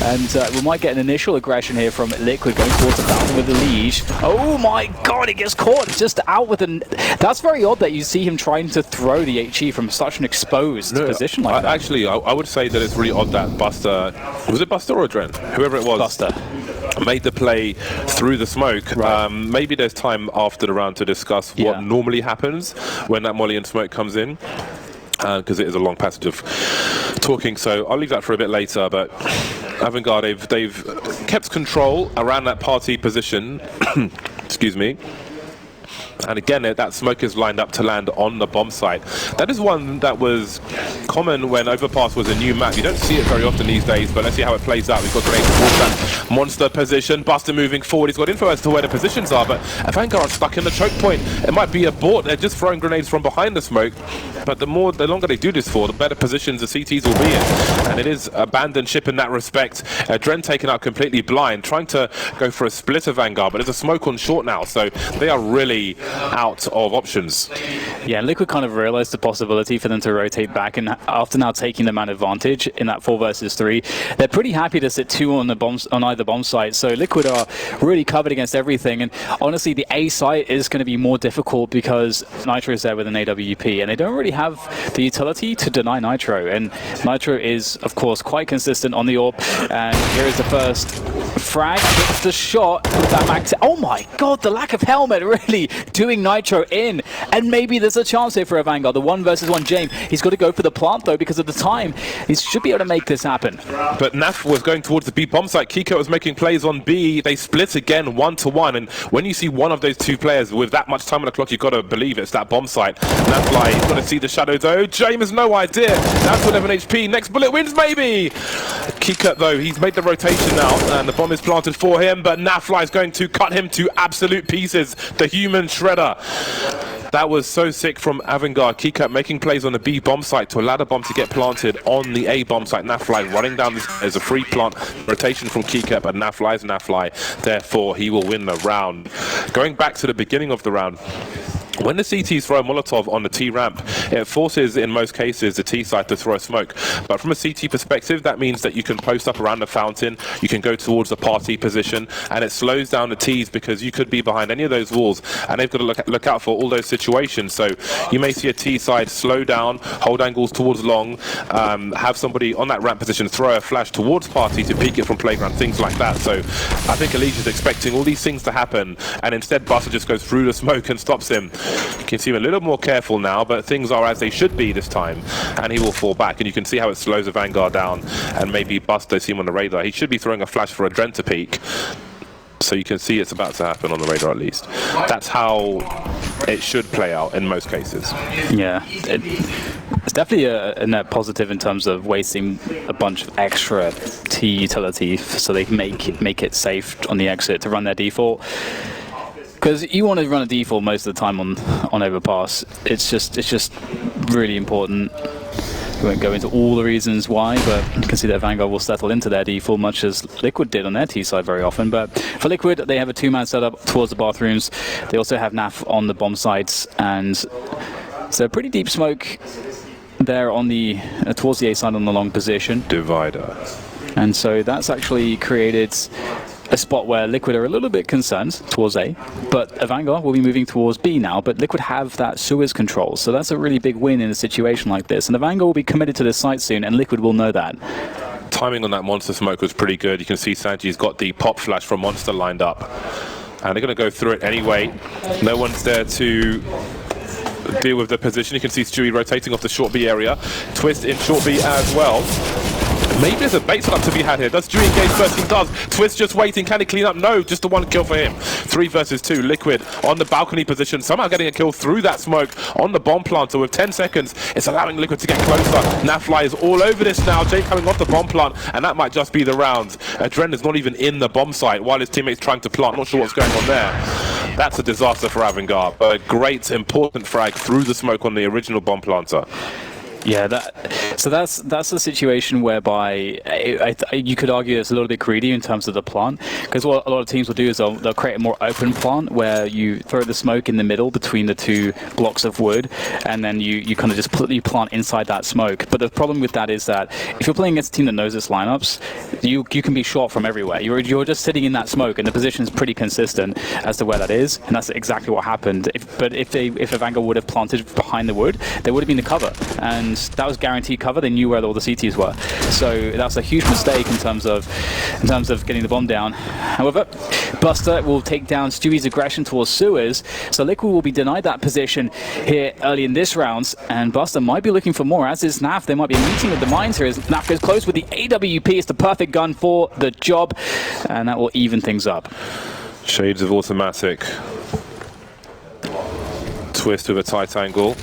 S1: And we might get an initial aggression here from Liquid going towards the fountain with the Liege. Oh my god, it gets caught just out with an... That's very odd that you see him trying to throw the HE from such an exposed position like that.
S2: Actually, I would say that it's really odd that Buster... Was it Buster or Dren? Whoever it was.
S1: Buster
S2: made the play through the smoke. Right. Maybe there's time after the round to discuss what normally happens when that molly and smoke comes in, because it is a long passage of talking, so I'll leave that for a bit later. But AVANGAR, they've kept control around that party position. Excuse me. And again, that smoke is lined up to land on the bomb site. That is one that was common when Overpass was a new map. You don't see it very often these days, but let's see how it plays out. We've got grenades towards that monster position. Buster moving forward. He's got info as to where the positions are, but AVANGAR are stuck in the choke point. It might be a bot. They're just throwing grenades from behind the smoke. But the longer they do this for, the better positions the CTs will be in. And it is abandoned ship in that respect. Dren taken out completely blind, trying to go for a split of AVANGAR, but there's a smoke on short now, so they are really out of options.
S1: Yeah, Liquid kind of realized the possibility for them to rotate back, and after now taking the man advantage in that 4 versus 3, they're pretty happy to sit 2 on the bombs on either bomb site. So Liquid are really covered against everything, and honestly the A site is going to be more difficult because Nitro is there with an AWP, and they don't really have the utility to deny Nitro, and Nitro is of course quite consistent on the AWP. And here is the first frag, hits the shot with that MAC. Oh my god, the lack of helmet really doing Nitro in, and maybe there's a chance here for AVANGAR. The 1 versus 1 James, he's got to go for the plant though because of the time. He should be able to make this happen.
S2: But Naf was going towards the B bomb site. Kiko was making plays on B. They split again 1-1, and when you see one of those two players with that much time on the clock, you've got to believe it's that bomb site. Nafly, he's got to see the shadow though. James has no idea. Down to 11 HP. Next bullet wins maybe. Kiko though, he's made the rotation now, and the bomb is planted for him, but Nafly is going to cut him to absolute pieces. The human shredder. That was so sick from AVANGAR. Keycut making plays on the B bomb site to allow the bomb to get planted on the A bomb site. Nafly running down this as a free plant rotation from Keycut, but Nafly is Nafly. Therefore, he will win the round. Going back to the beginning of the round, when the CTs throw a Molotov on the T ramp, it forces, in most cases, the T side to throw a smoke. But from a CT perspective, that means that you can post up around the fountain, you can go towards the party position, and it slows down the Ts because you could be behind any of those walls, and they've got to look out for all those situations. So you may see a T side slow down, hold angles towards long, have somebody on that ramp position throw a flash towards party to peek it from playground, things like that. So I think Elite is expecting all these things to happen, and instead Buster just goes through the smoke and stops him. You can see him a little more careful now, but things are as they should be this time, and he will fall back, and you can see how it slows AVANGAR down, and maybe Buster see him on the radar. He should be throwing a flash for a Dren to peek, so you can see it's about to happen on the radar at least. That's how it should play out in most cases.
S1: Yeah, it's definitely a net positive in terms of wasting a bunch of extra T utility so they can make it safe on the exit to run their default. Because you want to run a default most of the time on Overpass. It's just really important. We won't go into all the reasons why, but you can see that AVANGAR will settle into their default, much as Liquid did on their T side very often. But for Liquid, they have a 2-man setup towards the bathrooms. They also have NAF on the bomb sites, and so pretty deep smoke there on the towards the A side on the long position.
S2: Divider.
S1: And so that's actually created a spot where Liquid are a little bit concerned towards A, but AVANGAR will be moving towards B now, but Liquid have that sewers control, so that's a really big win in a situation like this, and AVANGAR will be committed to this site soon, and Liquid will know that.
S2: Timing on that monster smoke was pretty good. You can see Sanji's got the pop flash from monster lined up, and they're going to go through it anyway. No one's there to deal with the position. You can see Stewie rotating off the short B area. Twist in short B as well. Maybe there's a bait setup to be had here. Does Dew engage first? He does. Twist just waiting. Can he clean up? No, just the one kill for him. 3 versus 2. Liquid on the balcony position. Somehow getting a kill through that smoke on the bomb planter with 10 seconds. It's allowing Liquid to get closer. Nafly is all over this now. Jay coming off the bomb plant, and that might just be the round. Adren is not even in the bomb site while his teammate's trying to plant. Not sure what's going on there. That's a disaster for AVANGAR. But a great, important frag through the smoke on the original bomb planter.
S1: Yeah, that's the situation whereby you could argue it's a little bit greedy in terms of the plant, because what a lot of teams will do is they'll create a more open plant where you throw the smoke in the middle between the 2 blocks of wood, and then you kind of just plant inside that smoke. But the problem with that is that if you're playing against a team that knows its lineups, you can be shot from everywhere. You're just sitting in that smoke, and the position is pretty consistent as to where that is, and that's exactly what happened. If AVANGAR would have planted behind the wood, they would have been the cover, and that was guaranteed cover. They knew where all the CTs were, so that's a huge mistake in terms of getting the bomb down. However, Buster will take down Stewie's aggression towards sewers, so Liquid will be denied that position here early in this round, and Buster might be looking for more, as is Naf. There might be a meeting of the minds here as Naf goes close with the AWP. It's the perfect gun for the job, and that will even things up.
S2: Shades of automatic. Twist with a tight angle.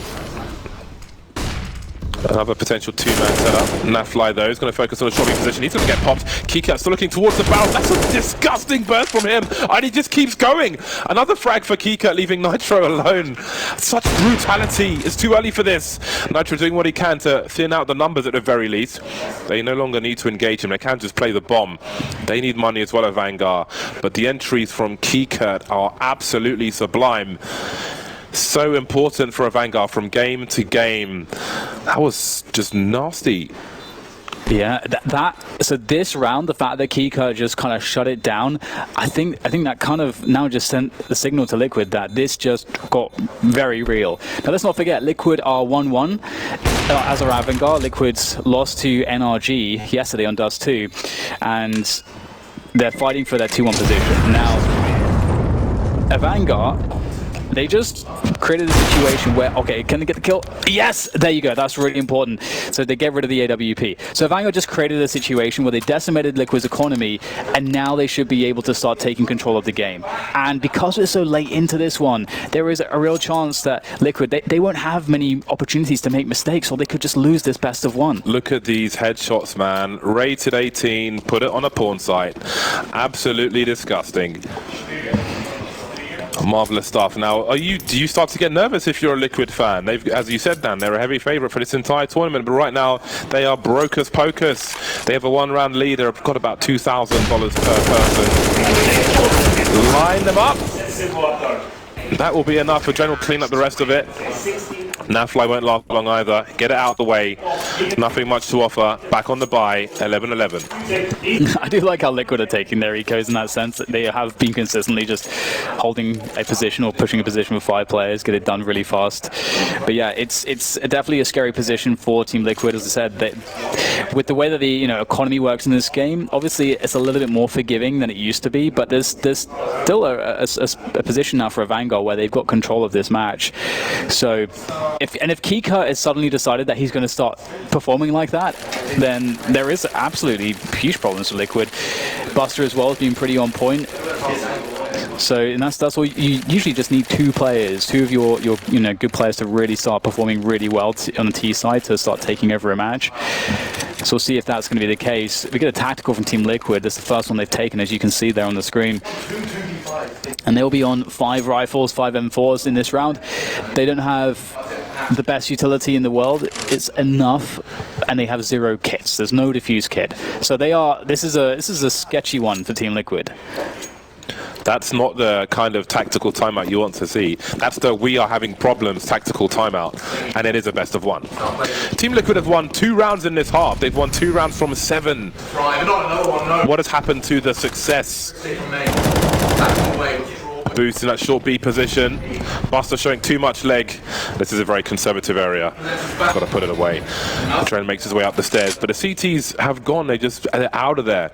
S2: Another potential 2-man setup. Nafly though is going to focus on a shopping position. He's going to get popped. Keycat still looking towards the barrel. That's a disgusting burst from him, and he just keeps going. Another frag for Keycat, leaving Nitro alone. Such brutality. It's too early for this. Nitro doing what he can to thin out the numbers at the very least. They no longer need to engage him. They can just play the bomb. They need money as well, AVANGAR. But the entries from Keycat are absolutely sublime. So important for AVANGAR from game to game. That was just nasty.
S1: Yeah, so this round, the fact that Keycat just kind of shut it down, I think that kind of now just sent the signal to Liquid that this just got very real. Now let's not forget, Liquid are 1-1 as are AVANGAR. Liquid's lost to NRG yesterday on Dust 2, and they're fighting for their 2-1 position. Now, AVANGAR, they just created a situation where, okay, can they get the kill? Yes! There you go, that's really important. So they get rid of the AWP. So AVANGAR just created a situation where they decimated Liquid's economy, and now they should be able to start taking control of the game. And because we're so late into this one, there is a real chance that Liquid, they won't have many opportunities to make mistakes, or they could just lose this best of one.
S2: Look at these headshots, man. Rated 18, put it on a porn site. Absolutely disgusting. Marvelous stuff. Now, do you start to get nervous if you're a Liquid fan? They've, as you said, Dan, they're a heavy favourite for this entire tournament, but right now they are broke as pokers. They have a 1-round lead. They've got about $2,000 per person. Line them up. That will be enough. Adren will clean up the rest of it. Nafly won't last long either. Get it out the way. Nothing much to offer. Back on the buy. 11-11.
S1: I do like how Liquid are taking their ecos in that sense. They have been consistently just holding a position or pushing a position with 5 players, get it done really fast. But yeah, it's definitely a scary position for Team Liquid. As I said, with the way that the economy works in this game, obviously it's a little bit more forgiving than it used to be. But there's still a position now for AVANGAR where they've got control of this match. So if Keycat has suddenly decided that he's going to start performing like that, then there is absolutely huge problems for Liquid. Buster as well has been pretty on point. So, and that's all. You usually just need 2 players, 2 of your good players to really start performing really well on the T side to start taking over a match. So we'll see if that's going to be the case. We get a tactical from Team Liquid. That's the first one they've taken, as you can see there on the screen. And they'll be on 5 rifles, 5 M4s in this round. They don't have the best utility in the world. It's enough, and they have 0 kits. There's no defuse kit. So they are. This is a sketchy one for Team Liquid.
S2: That's not the kind of tactical timeout you want to see. That's the we are having problems tactical timeout, and it is a best of 1. Team Liquid have won 2 rounds in this half. They've won 2 rounds from 7. What has happened to the success? Boost in that short B position. Buster showing too much leg. This is a very conservative area. Got to put it away. The train makes his way up the stairs, but the CTs have gone. They're out of there.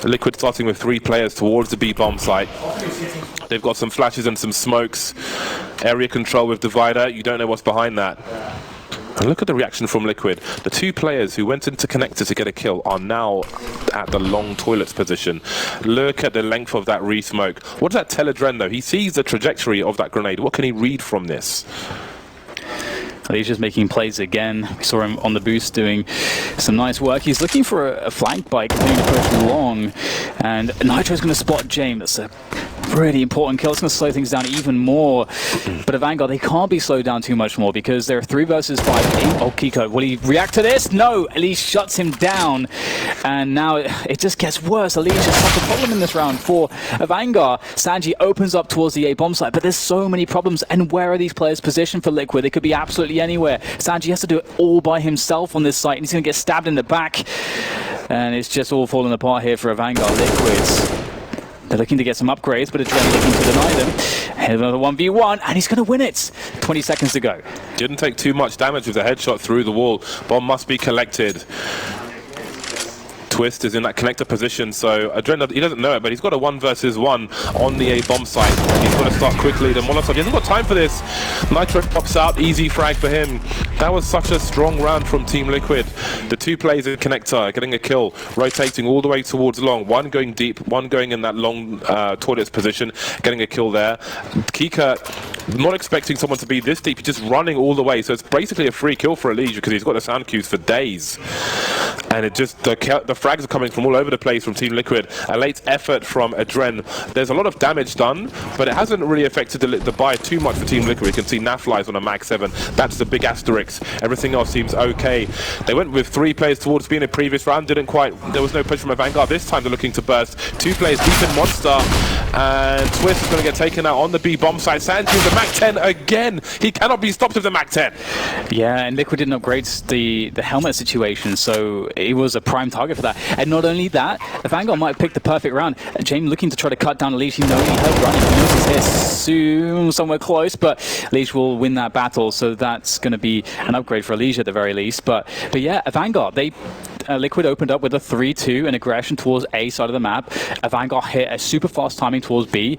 S2: Liquid starting with 3 players towards the B bomb site. They've got some flashes and some smokes. Area control with Divider. You don't know what's behind that. And look at the reaction from Liquid. The two players who went into connector to get a kill are now at the long toilets position. Look at the length of that re-smoke. What does that tell Adren though? He sees the trajectory of that grenade. What can he read from this?
S1: He's just making plays again. We saw him on the boost doing some nice work. He's looking for a flank bike, continuing to push long. And Nitro's going to spot James. That's a really important kill. It's going to slow things down even more. But AVANGAR, they can't be slowed down too much more because they're 3 versus 5. Oh, Kiko, will he react to this? No, Elise shuts him down. And now it just gets worse. Elise is such a problem in this round for AVANGAR. Sanji opens up towards the A bomb site, but there's so many problems. And where are these players positioned for Liquid? They could be absolutely anywhere. Sanji has to do it all by himself on this site, and he's going to get stabbed in the back. And it's just all falling apart here for AVANGAR. Liquids, they're looking to get some upgrades, but Adren looking to deny them. Here's another 1v1, and he's going to win it. 20 seconds to go.
S2: Didn't take too much damage with the headshot through the wall. Bomb must be collected. Twist is in that connector position, so Adren, he doesn't know it, but he's got a 1 versus 1 on the A bomb site. He's got to start quickly. The Molotov, he hasn't got time for this. Nitro pops out, easy frag for him. That was such a strong round from Team Liquid. The 2 players in connector getting a kill, rotating all the way towards long. One going deep, one going in that long toilets position, getting a kill there. Kika, not expecting someone to be this deep, just running all the way. So it's basically a free kill for Elige because he's got the sound cues for days. And it just, the frags are coming from all over the place from Team Liquid. A late effort from Adren. There's a lot of damage done, but it hasn't really affected the buy too much for Team Liquid. You can see Naf lies on a Mag 7. That's the big asterisk. Everything else seems okay. They went with 3 players towards being a previous round. Didn't quite, there was no push from AVANGAR. This time they're looking to burst. 2 players deep in Monster. And Twist is going to get taken out on the B bomb side. Sanji with the Mag 10 again. He cannot be stopped with the Mag 10.
S1: Yeah, and Liquid didn't upgrade the helmet situation, so it was a prime target for that. And not only that, AVANGAR might have picked the perfect round. James looking to try to cut down Elise. He knows he heard running. He knows he's here soon, somewhere close, but Elise will win that battle, so that's going to be an upgrade for Elise at the very least. But yeah, AVANGAR, they Liquid opened up with a 3-2 and aggression towards A side of the map. AVANGAR hit a super fast timing towards B.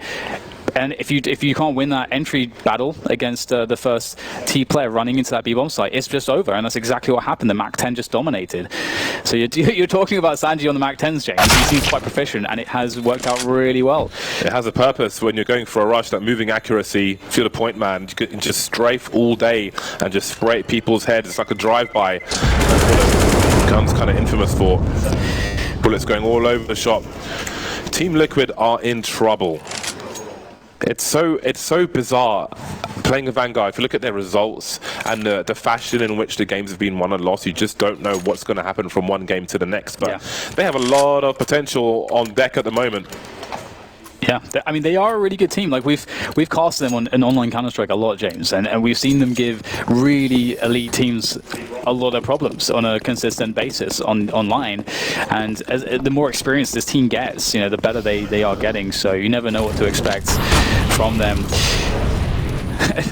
S1: And if you can't win that entry battle against the first T player running into that B bomb site, it's just over, and that's exactly what happened. The Mac 10 just dominated. So you're talking about Sanji on the Mac 10s, James. He seems quite proficient, and it has worked out really well. It
S2: has a purpose when you're going for a rush. That moving accuracy, if you're the point man, you can just strafe all day and just spray at people's heads. It's like a drive-by. That's what a gun's kind of infamous for. Bullets going all over the shop. Team Liquid are in trouble. It's so bizarre playing AVANGAR. If you look at their results and the fashion in which the games have been won and lost, you just don't know what's going to happen from one game to the next. But they have a lot of potential on deck at the moment.
S1: Yeah, I mean, they are a really good team. Like we've cast them on an online Counter-Strike a lot, James, and we've seen them give really elite teams a lot of problems on a consistent basis online. And the more experience this team gets, you know, the better they are getting. So you never know what to expect from them.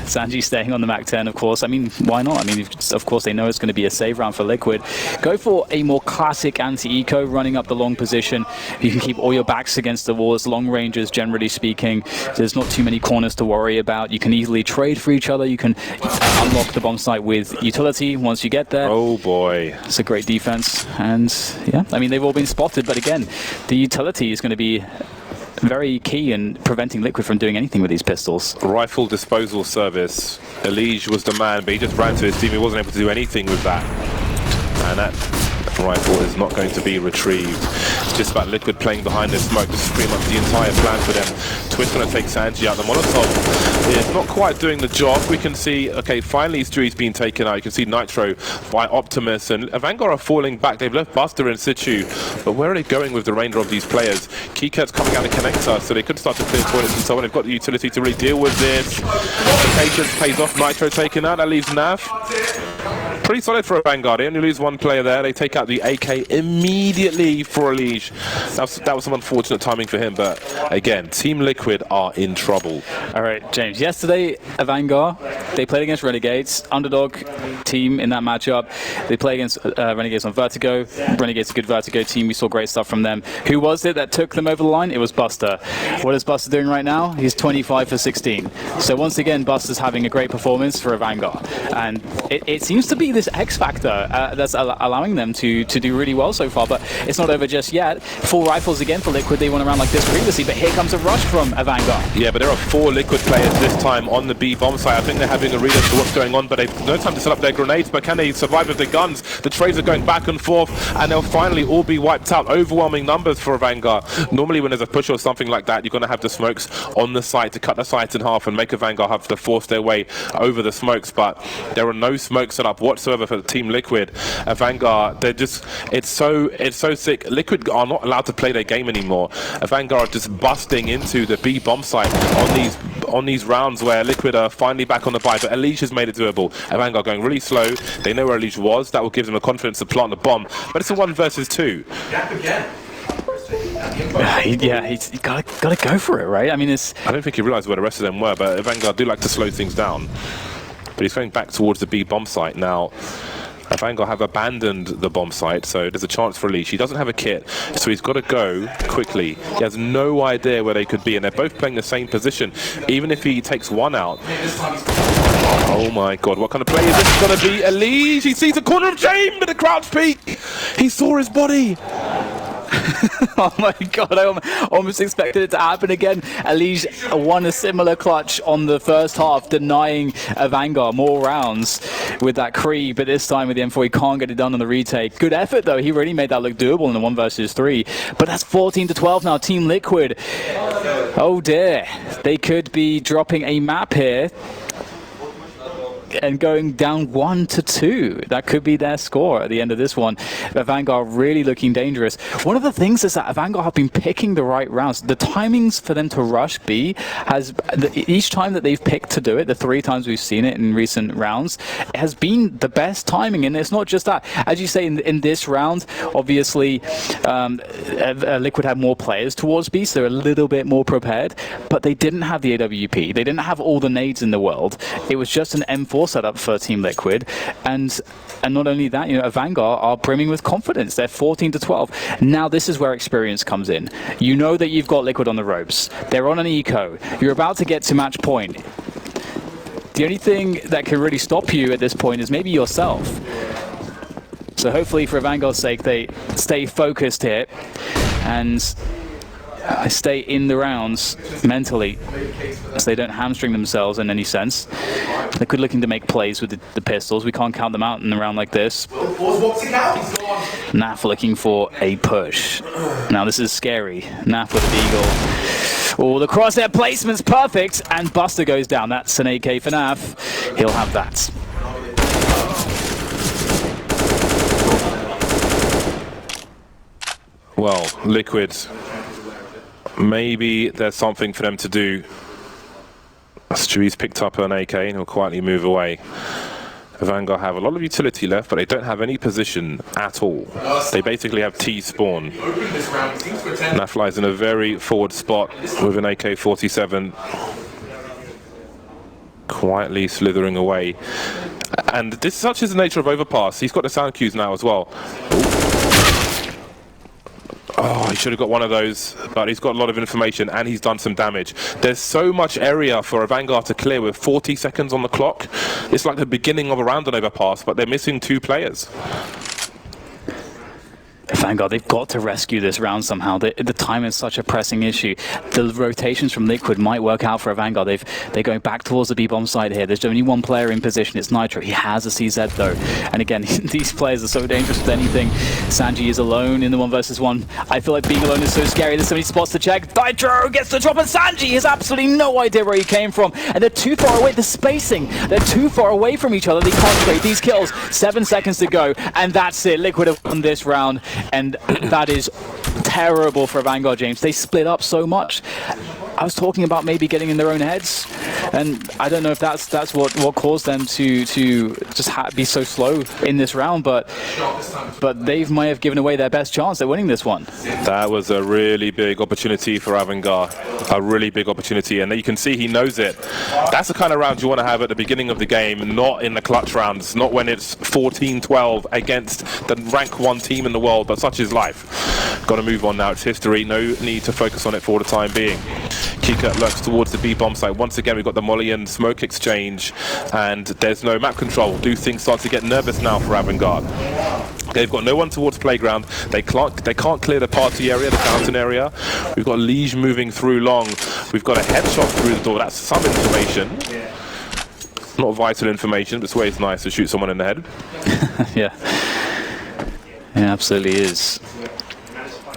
S1: Sanji staying on the Mac 10, of course. I mean, why not? I mean, of course, they know it's going to be a save round for Liquid. Go for a more classic anti-eco, running up the long position. You can keep all your backs against the walls, long ranges, generally speaking. There's not too many corners to worry about. You can easily trade for each other. You can unlock the bomb site with utility once you get there.
S2: Oh, boy.
S1: It's a great defense. And, yeah, I mean, they've all been spotted. But, again, the utility is going to be very key in preventing Liquid from doing anything with these pistols.
S2: Rifle disposal service. Elige was the man, but he just ran to his team. He wasn't able to do anything with that. And that rifle is not going to be retrieved. It's just about Liquid playing behind the smoke. This is pretty much the entire plan for them. Twist going to take Sanji out. The Molotov is not quite doing the job. We can see, okay, finally Stui's been taken out. You can see Nitro by Optimus, and AVANGAR are falling back. They've left Buster in situ, but where are they going with the remainder of these players? Keycut's coming out of connector, so they could start to clear toilets and so on. They've got the utility to really deal with this. The patience pays off. Nitro taken out. That leaves Nav. Pretty solid for AVANGAR. They only lose 1 player there. They take out the AK immediately for Elige. That was some unfortunate timing for him, but again, Team Liquid are in trouble.
S1: All right, James. Yesterday, AVANGAR, they played against Renegades, underdog team in that matchup. They play against Renegades on Vertigo. Renegades a good Vertigo team. We saw great stuff from them. Who was it that took them over the line? It was Buster. What is Buster doing right now? He's 25 for 16. So once again, Buster's having a great performance for AVANGAR. And it seems to be this X factor that's allowing them to do really well so far, but it's not over just yet. Full rifles again for Liquid. They went around like this previously, but here comes a rush from AVANGAR.
S2: Yeah, but there are 4 Liquid players this time on the B bomb site. I think they're having a read as to what's going on, but they've no time to set up their grenades. But can they survive with the guns? The trades are going back and forth, and they'll finally all be wiped out. Overwhelming numbers for AVANGAR. Normally when there's a push or something like that, you're going to have the smokes on the site to cut the site in half and make AVANGAR have to force their way over the smokes, but there are no smokes set up whatsoever for Team Liquid. AVANGAR, they're just, it's so sick. Liquid are not allowed to play their game anymore. AVANGAR are just busting into the B bomb site on these rounds where Liquid are finally back on the buy, but Elige has made it doable. AVANGAR going really slow. They know where Elige was. That will give them the confidence to plant the bomb, but it's a 1 versus 2.
S1: Yeah, he's gotta go for it, right? I mean,
S2: I don't think he realized where the rest of them were, but AVANGAR do like to slow things down. But he's going back towards the B bomb site now. AVANGAR have abandoned the bomb site, so there's a chance for Elige. He doesn't have a kit, so he's got to go quickly. He has no idea where they could be, and they're both playing the same position. Even if he takes one out. Oh my god, what kind of play is this going to be? Elige, he sees the corner of James with a crouch peek. He saw his body.
S1: Oh my god, I almost expected it to happen again. Elige won a similar clutch on the first half, denying AVANGAR more rounds with that Kree, but this time with the M4 he can't get it done on the retake. Good effort though, he really made that look doable in the 1 versus 3. But that's 14-12 now, Team Liquid. Oh dear, they could be dropping a map here and going down 1-2. That could be their score at the end of this one. AVANGAR really looking dangerous. One of the things is that AVANGAR have been picking the right rounds. The timings for them to rush B has, each time that they've picked to do it, the 3 times we've seen it in recent rounds, it has been the best timing. And it's not just that. As you say, in this round, obviously, Liquid had more players towards B, so they're a little bit more prepared, but they didn't have the AWP. They didn't have all the nades in the world. It was just an M4 setup for Team Liquid, and not only that, you know, AVANGAR are brimming with confidence. They're 14-12. Now this is where experience comes in. You know that you've got Liquid on the ropes. They're on an eco. You're about to get to match point. The only thing that can really stop you at this point is maybe yourself. So hopefully for AVANGAR's sake they stay focused here and stay in the rounds mentally, so they don't hamstring themselves in any sense. Liquid looking to make plays with the pistols. We can't count them out in a round like this. Naf looking for a push. Now this is scary. Naf with a deagle. Oh, the crosshair placement's perfect, and Buster goes down. That's an AK for Naf. He'll have that.
S2: Well, Liquid, maybe there's something for them to do. Stewie's picked up an AK and he'll quietly move away. AVANGAR have a lot of utility left, but they don't have any position at all. They basically have T spawn. Naf lies in a very forward spot with an AK-47. Quietly slithering away. And this such is the nature of Overpass. He's got the sound cues now as well. Oh, he should have got one of those, but he's got a lot of information and he's done some damage. There's so much area for AVANGAR to clear with 40 seconds on the clock. It's like the beginning of a round on Overpass, but they're missing 2 players.
S1: AVANGAR, they've got to rescue this round somehow. The time is such a pressing issue. The rotations from Liquid might work out for AVANGAR. They're going back towards the B-bomb side here. There's only one player in position. It's Nitro. He has a CZ though. And again, these players are so dangerous with anything. Sanji is alone in the 1 versus 1. I feel like being alone is so scary. There's so many spots to check. Nitro gets the drop, and Sanji has absolutely no idea where he came from. And they're too far away. The spacing, they're too far away from each other. They can't trade these kills. 7 seconds to go. And that's it. Liquid have won this round. And that is terrible for AVANGAR, James. They split up so much. I was talking about maybe getting in their own heads, and I don't know if that's what caused them to just be so slow in this round, but they might have given away their best chance at winning this one.
S2: That was a really big opportunity for AVANGAR, a really big opportunity, and you can see he knows it. That's the kind of round you want to have at the beginning of the game, not in the clutch rounds, not when it's 14-12 against the rank 1 team in the world, but such is life. Got to move on now, it's history, no need to focus on it for the time being. Kika lurks towards the B bomb site. Once again, we've got the Molly and smoke exchange, and there's no map control. Do things start to get nervous now for AVANGAR? They've got no one towards playground. They can't clear the party area, the fountain area. We've got Liege moving through long. We've got a headshot through the door. That's some information. Not vital information, but it's always nice to shoot someone in the head.
S1: Yeah. It absolutely is.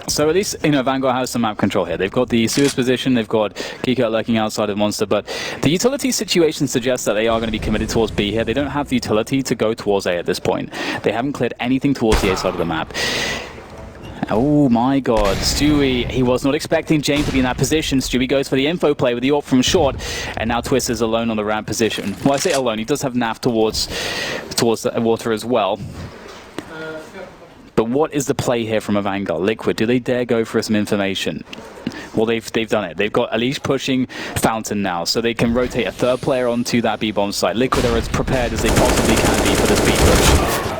S1: So at least, you know, AVANGAR has some map control here. They've got the Suez position, they've got Kika lurking outside of Monster, but the utility situation suggests that they are going to be committed towards B here. They don't have the utility to go towards A at this point. They haven't cleared anything towards the A side of the map. Oh my god, Stewie, he was not expecting James to be in that position. Stewie goes for the info play with the AWP from short, and now Twist is alone on the ramp position. Well, I say alone, he does have NAF towards the water as well. But what is the play here from AVANGAR? Liquid, do they dare go for some information? Well, they've done it. They've got Alish pushing Fountain now, so they can rotate a third player onto that B-bomb site. Liquid are as prepared as they possibly can be for this B push.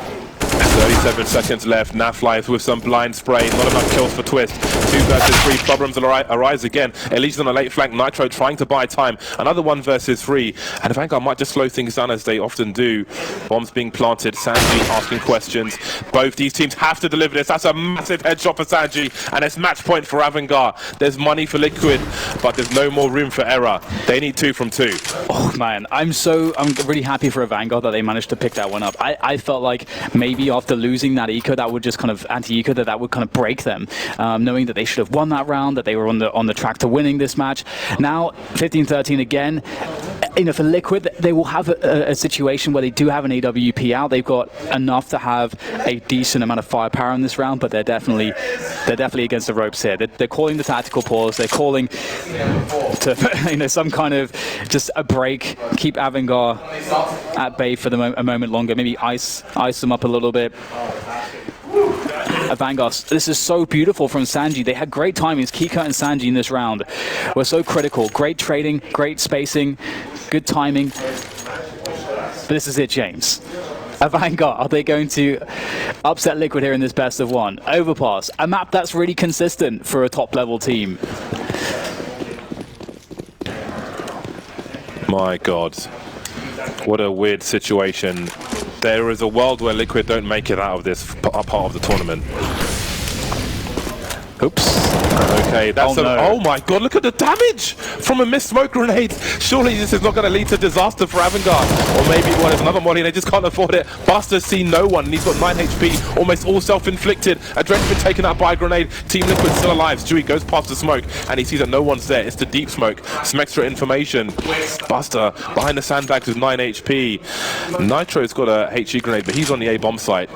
S2: 37 seconds left. NAF lives with some blind spray. Not enough kills for Twist. 2 versus 3. Problems will arise again. Elise on a late flank. Nitro trying to buy time. Another 1 versus 3. And AVANGAR might just slow things down as they often do. Bombs being planted. Sanji asking questions. Both these teams have to deliver this. That's a massive headshot for Sanji. And it's match point for AVANGAR. There's money for Liquid, but there's no more room for error. They need 2 from 2.
S1: Oh man, I'm really happy for AVANGAR that they managed to pick that one up. I felt like maybe after losing that eco, that would just kind of anti-eco, that would kind of break them, knowing that they should have won that round, that they were on the track to winning this match. Now 15-13 again. You know, for Liquid, they will have a situation where they do have an AWP out. They've got enough to have a decent amount of firepower in this round, but they're definitely against the ropes here. They're calling the tactical pause. They're calling to, you know, some kind of just a break, keep AVANGAR at bay for a moment longer. Maybe ice them up a little bit. AVANGAR, this is so beautiful from Sanji. They had great timings. Kika and Sanji in this round were so critical. Great trading, great spacing, good timing. But this is it, James. AVANGAR, are they going to upset Liquid here in this best of 1? Overpass, a map that's really consistent for a top level team.
S2: My god. What a weird situation. There is a world where Liquid don't make it out of this part of the tournament.
S1: Oops.
S2: Okay, that's oh my god, look at the damage from a missed smoke grenade. Surely this is not going to lead to disaster for AVANGAR. Or maybe there's another Molly and they just can't afford it. Buster's seen no one and he's got 9 HP, almost all self-inflicted. Adren's been taken out by a grenade. Team Liquid still alive. Stewie goes past the smoke and he sees that no one's there. It's the deep smoke. Some extra information. Buster behind the sandbags with 9 HP. Nitro's got a HE grenade, but he's on the A bomb site.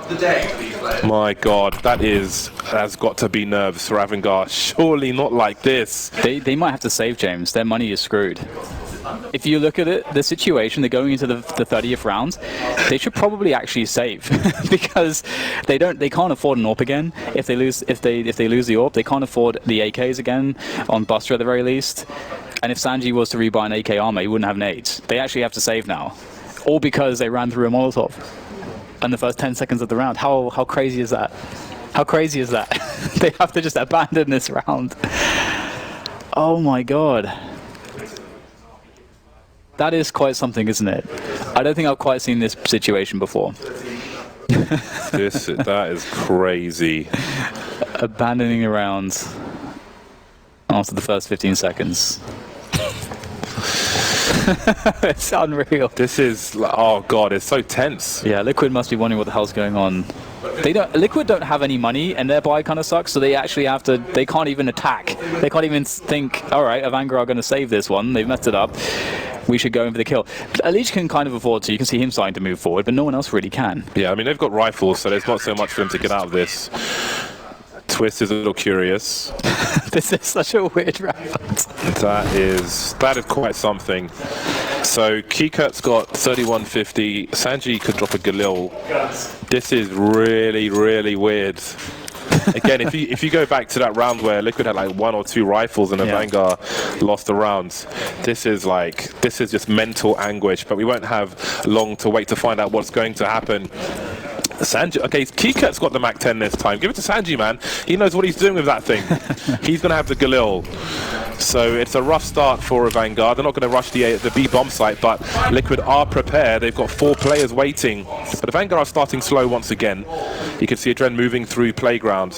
S2: My god, that has got to be nerves for AVANGAR. Surely not like this.
S1: They might have to save, James. Their money is screwed. If you look at it, the situation, they're going into the 30th round, they should probably actually save because they can't afford an AWP again. If they lose the AWP, they can't afford the AKs again on Buster at the very least. And if Sanji was to rebuy an AK armor, he wouldn't have nades. They actually have to save now, all because they ran through a Molotov in the first 10 seconds of the round. How crazy is that? How crazy is that? They have to just abandon this round. Oh my god. That is quite something, isn't it? I don't think I've quite seen this situation before.
S2: That is crazy.
S1: Abandoning a round after the first 15 seconds. It's unreal.
S2: This is, oh god, it's so tense.
S1: Yeah, Liquid must be wondering what the hell's going on. Liquid don't have any money, and their buy kind of sucks, so they actually have to, they can't even attack. They can't even think, alright, AVANGAR are going to save this one, they've messed it up, we should go in for the kill. Alish can kind of afford to, you can see him starting to move forward, but no one else really can.
S2: Yeah, I mean, they've got rifles, so there's not so much for him to get out of this. Twist is a little curious.
S1: This is such a weird round.
S2: That is quite something. So Kikurt's got 3150. Sanji could drop a Galil. This is really, really weird. Again, if you go back to that round where Liquid had like 1 or 2 rifles and AVANGAR lost the rounds, this is just mental anguish. But we won't have long to wait to find out what's going to happen. Sanji, okay, Kikurt's got the Mac 10 this time. Give it to Sanji, man. He knows what he's doing with that thing. He's going to have the Galil. So it's a rough start for AVANGAR. They're not going to rush the B bomb site, but Liquid are prepared. They've got 4 players waiting. But AVANGAR are starting slow once again. You can see Adren moving through playground.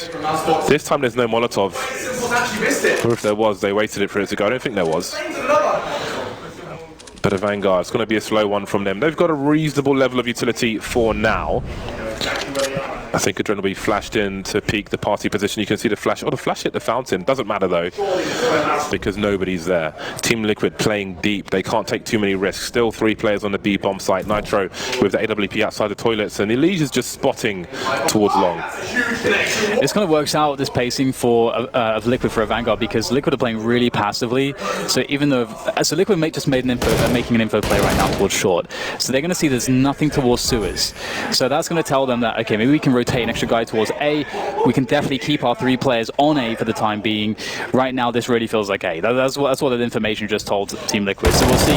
S2: This time there's no Molotov. Or if there was, they waited it for it to go. I don't think there was. But AVANGAR, it's going to be a slow one from them. They've got a reasonable level of utility for now. I think Adren will be flashed in to peak the party position. You can see the flash. Oh, the flash hit the fountain. Doesn't matter though, because nobody's there. Team Liquid playing deep. They can't take too many risks. Still 3 players on the B bomb site. Nitro with the AWP outside the toilets, and Elige is just spotting towards long.
S1: This kind of works out, this pacing for of Liquid for AVANGAR, because Liquid are playing really passively. So even though Liquid just made making an info play right now towards short, so they're going to see there's nothing towards sewers. So that's going to tell them that, okay, maybe we can rotate an extra guy towards A. We can definitely keep our 3 players on A for the time being. Right now, this really feels like A. That's what the information just told Team Liquid. So we'll see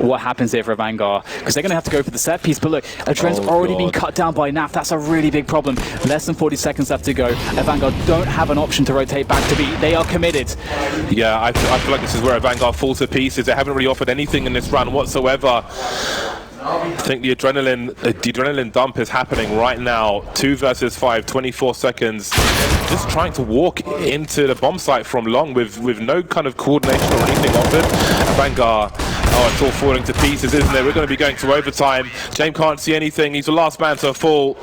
S1: what happens here for AVANGAR, because they're going to have to go for the set piece. But look, Adren's already been cut down by NAF. That's a really big problem. Less than 40 seconds left to go. AVANGAR don't have an option to rotate back to B. They are committed.
S2: Yeah, I feel like this is where AVANGAR fall to pieces. They haven't really offered anything in this round whatsoever. I think the adrenaline dump is happening right now. 2 versus 5, 24 seconds. Just trying to walk into the bomb site from long with no kind of coordination or anything offered. AVANGAR, oh, it's all falling to pieces, isn't it? We're going to be going to overtime. James can't see anything. He's the last man to fall.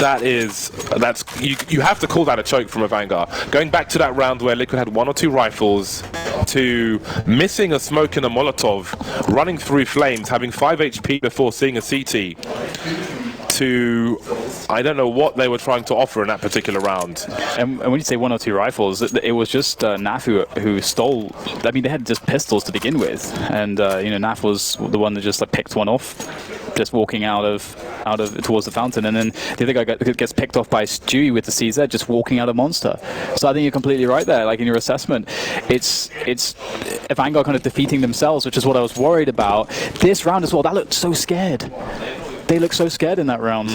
S2: You have to call that a choke from AVANGAR. Going back to that round where Liquid had 1 or 2 rifles, to missing a smoke and a Molotov, running through flames, having 5 HP before seeing a CT, to I don't know what they were trying to offer in that particular round.
S1: And when you say 1 or 2 rifles, it was just NAF who stole. I mean, they had just pistols to begin with, and NAF was the one that just picked one off, just walking out of towards the fountain, and then the other guy gets picked off by Stewie with the CZ, just walking out of Monster. So I think you're completely right there, like in your assessment. It's AVANGAR kind of defeating themselves, which is what I was worried about. This round as well, that looked so scared. They look so scared in that round.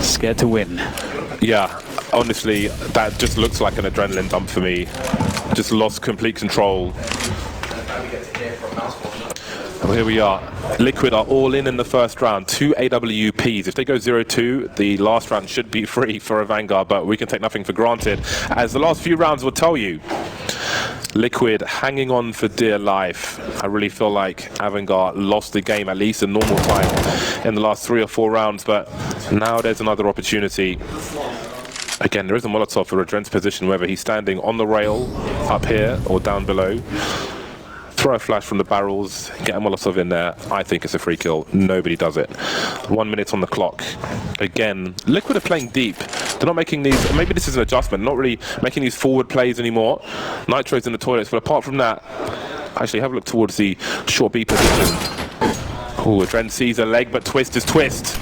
S1: Scared to win.
S2: Yeah, honestly, that just looks like an adrenaline dump for me. Just lost complete control. Well, here we are. Liquid are all in the first round. 2 AWPs. If they go 0-2, the last round should be free for AVANGAR, but we can take nothing for granted, as the last few rounds will tell you. Liquid hanging on for dear life. I really feel like AVANGAR lost the game, at least in normal time, in the last 3 or 4 rounds, but now there's another opportunity. Again, there is a Molotov for Adren's position, whether he's standing on the rail, up here, or down below. Throw a flash from the barrels, get a Molotov in there. I think it's a free kill. Nobody does it. 1 minute on the clock. Again, Liquid are playing deep. They're not making these, maybe this is an adjustment, not really making these forward plays anymore. Nitro's in the toilets, but apart from that, actually have a look towards the short B position. Oh, Adren sees a leg, but twist is twist.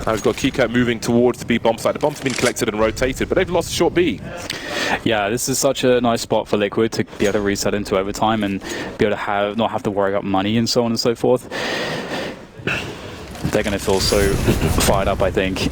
S2: Now we've got Kiko moving towards the B bomb site. The bomb's been collected and rotated, but they've lost short B.
S1: Yeah, this is such a nice spot for Liquid to be able to reset into overtime and be able to not have to worry about money and so on and so forth. They're going to feel so fired up, I think.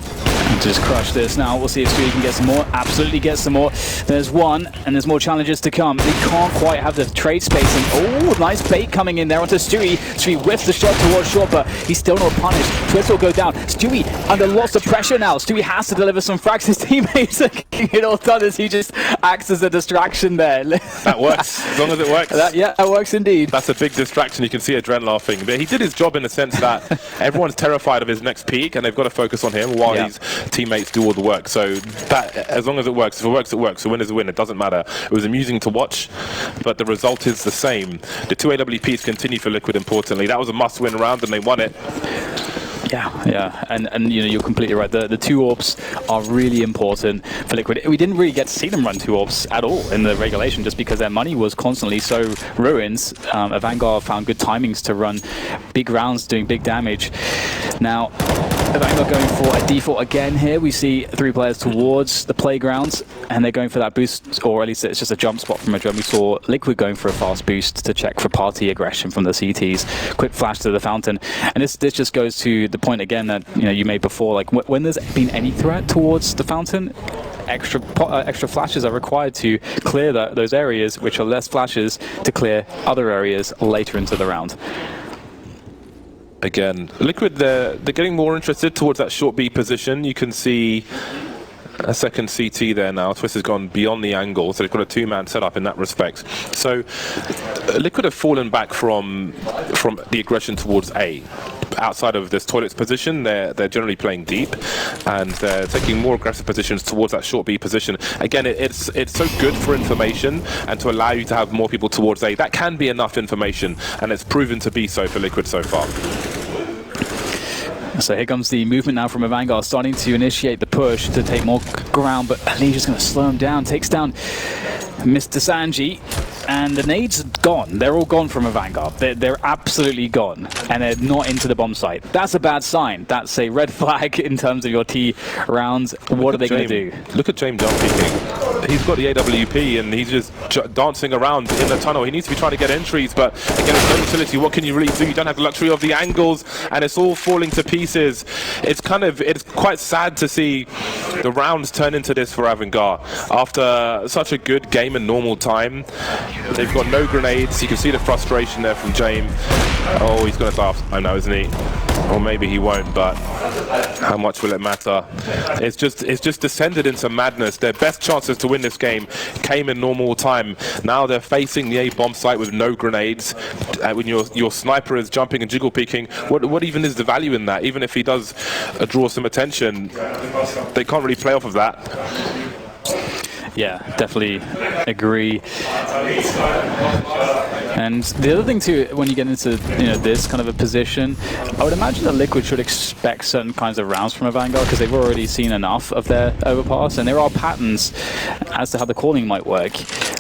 S1: Just crush this now. We'll see if Stewie can get some more. Absolutely get some more. There's one, and there's more challenges to come. They can't quite have the trade spacing. Oh, nice bait coming in there onto Stewie. Stewie whiffs the shot towards short, but he's still not punished. Twist will go down. Stewie under lots of pressure now. Stewie has to deliver some frags. His teammates are getting it all done as he just acts as a distraction there.
S2: That works, as long as it works.
S1: Yeah, that works indeed.
S2: That's a big distraction. You can see Adren laughing. But he did his job in the sense that everyone's terrified of his next peak, and they've got to focus on him while his teammates do all the work. So that, as long as it works, if it works, it works. A win is a win. It doesn't matter. It was amusing to watch, but the result is the same. The 2 AWPs continue for Liquid, importantly. That was a must-win round, and they won it.
S1: Yeah, and you're completely right. The 2 orbs are really important for Liquid. We didn't really get to see them run 2 orbs at all in the regulation, just because their money was constantly so ruined. AVANGAR found good timings to run big rounds, doing big damage. Now, AVANGAR going for a default again here. We see 3 players towards the playgrounds, and they're going for that boost, or at least it's just a jump spot from Adren. We saw Liquid going for a fast boost to check for party aggression from the CTs. Quick flash to the fountain, and this just goes to the point again that you made before. Like when there's been any threat towards the fountain, extra flashes are required to clear those areas, which are less flashes to clear other areas later into the round.
S2: Again, Liquid, they're getting more interested towards that short B position. You can see a second CT there now. Twist has gone beyond the angle, so they've got a two-man setup in that respect. So Liquid have fallen back from the aggression towards A. Outside of this toilets position, they're generally playing deep, and they're taking more aggressive positions towards that short B position. Again, it's so good for information and to allow you to have more people towards A. That can be enough information, and it's proven to be so for Liquid so far.
S1: So here comes the movement now from AVANGAR, starting to initiate the push to take more ground, but Alicia's going to slow him down, takes down Mr. Sanji, and the nades are gone. They're all gone from AVANGAR. They're absolutely gone, and they're not into the bomb site. That's a bad sign. That's a red flag in terms of your T rounds. What are they going to do?
S2: Look at James jump peeking. He's got the AWP, and he's just dancing around in the tunnel. He needs to be trying to get entries, but again, it's no utility. What can you really do? You don't have the luxury of the angles, and it's all falling to pieces. It's quite sad to see the rounds turn into this for AVANGAR. After such a good game in normal time, they've got no grenades. You can see the frustration there from James. Oh, he's going to die off time now, isn't he? Or maybe he won't, but how much will it matter? It's just descended into madness. Their best chances to win this game came in normal time. Now they're facing the A bomb site with no grenades. When your sniper is jumping and jiggle peeking, what even is the value in that? Even if he does draw some attention, they can't really play off of that.
S1: Yeah, definitely agree. And the other thing too, when you get into this kind of a position, I would imagine that Liquid should expect certain kinds of rounds from AVANGAR because they've already seen enough of their overpass, and there are patterns as to how the calling might work.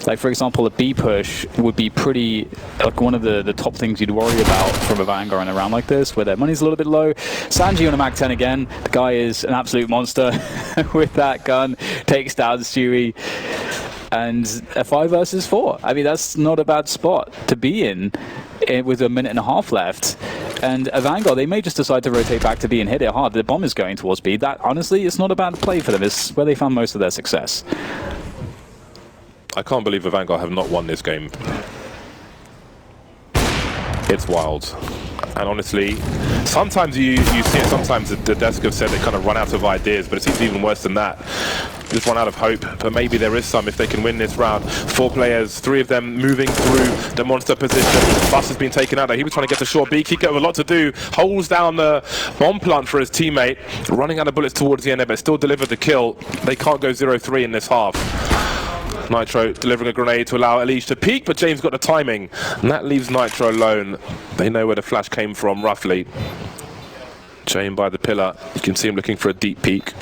S1: Like for example, a B push would be pretty like one of the top things you'd worry about from AVANGAR in a round like this, where their money's a little bit low. Sanji on a Mag 10 again. The guy is an absolute monster with that gun. Takes down Stewie. And a 5 versus 4. I mean, that's not a bad spot to be in with a minute and a half left. And AVANGAR, they may just decide to rotate back to B and hit it hard. The bomb is going towards B. That, honestly, is not a bad play for them. It's where they found most of their success.
S2: I can't believe AVANGAR have not won this game. It's wild. And honestly, sometimes you see it, sometimes the desk have said they kind of run out of ideas, but it seems even worse than that. Just run out of hope, but maybe there is some if they can win this round. 4 players, 3 of them moving through the monster position. Bus has been taken out there. He was trying to get to short B. Kiko with a lot to do. Holds down the bomb plant for his teammate. Running out of bullets towards the end there, but still delivered the kill. They can't go 0-3 in this half. Nitro delivering a grenade to allow Elish to peek, but James got the timing, and that leaves Nitro alone. They know where the flash came from, roughly. James by the pillar. You can see him looking for a deep peek.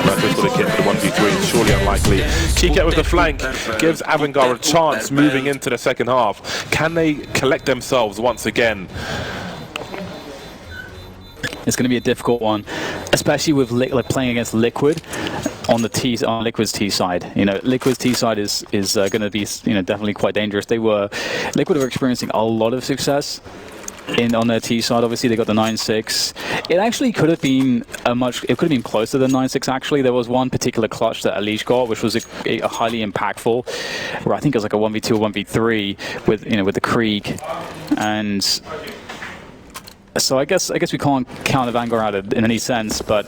S2: Nitro's got a kit for the 1v3, surely unlikely. Kiko with the flank gives AVANGAR a chance moving into the second half. Can they collect themselves once again?
S1: It's going to be a difficult one, especially with playing against Liquid on Liquid's T side. Liquid's T side is going to be definitely quite dangerous. Liquid are experiencing a lot of success on their T side. Obviously, they got the 9-6. It actually could have been it could have been closer than 9-6. Actually, there was one particular clutch that Elish got, which was a highly impactful, where I think it was like a 1v2 or 1v3 with the Krieg, and. So I guess we can't count AVANGAR out in any sense, but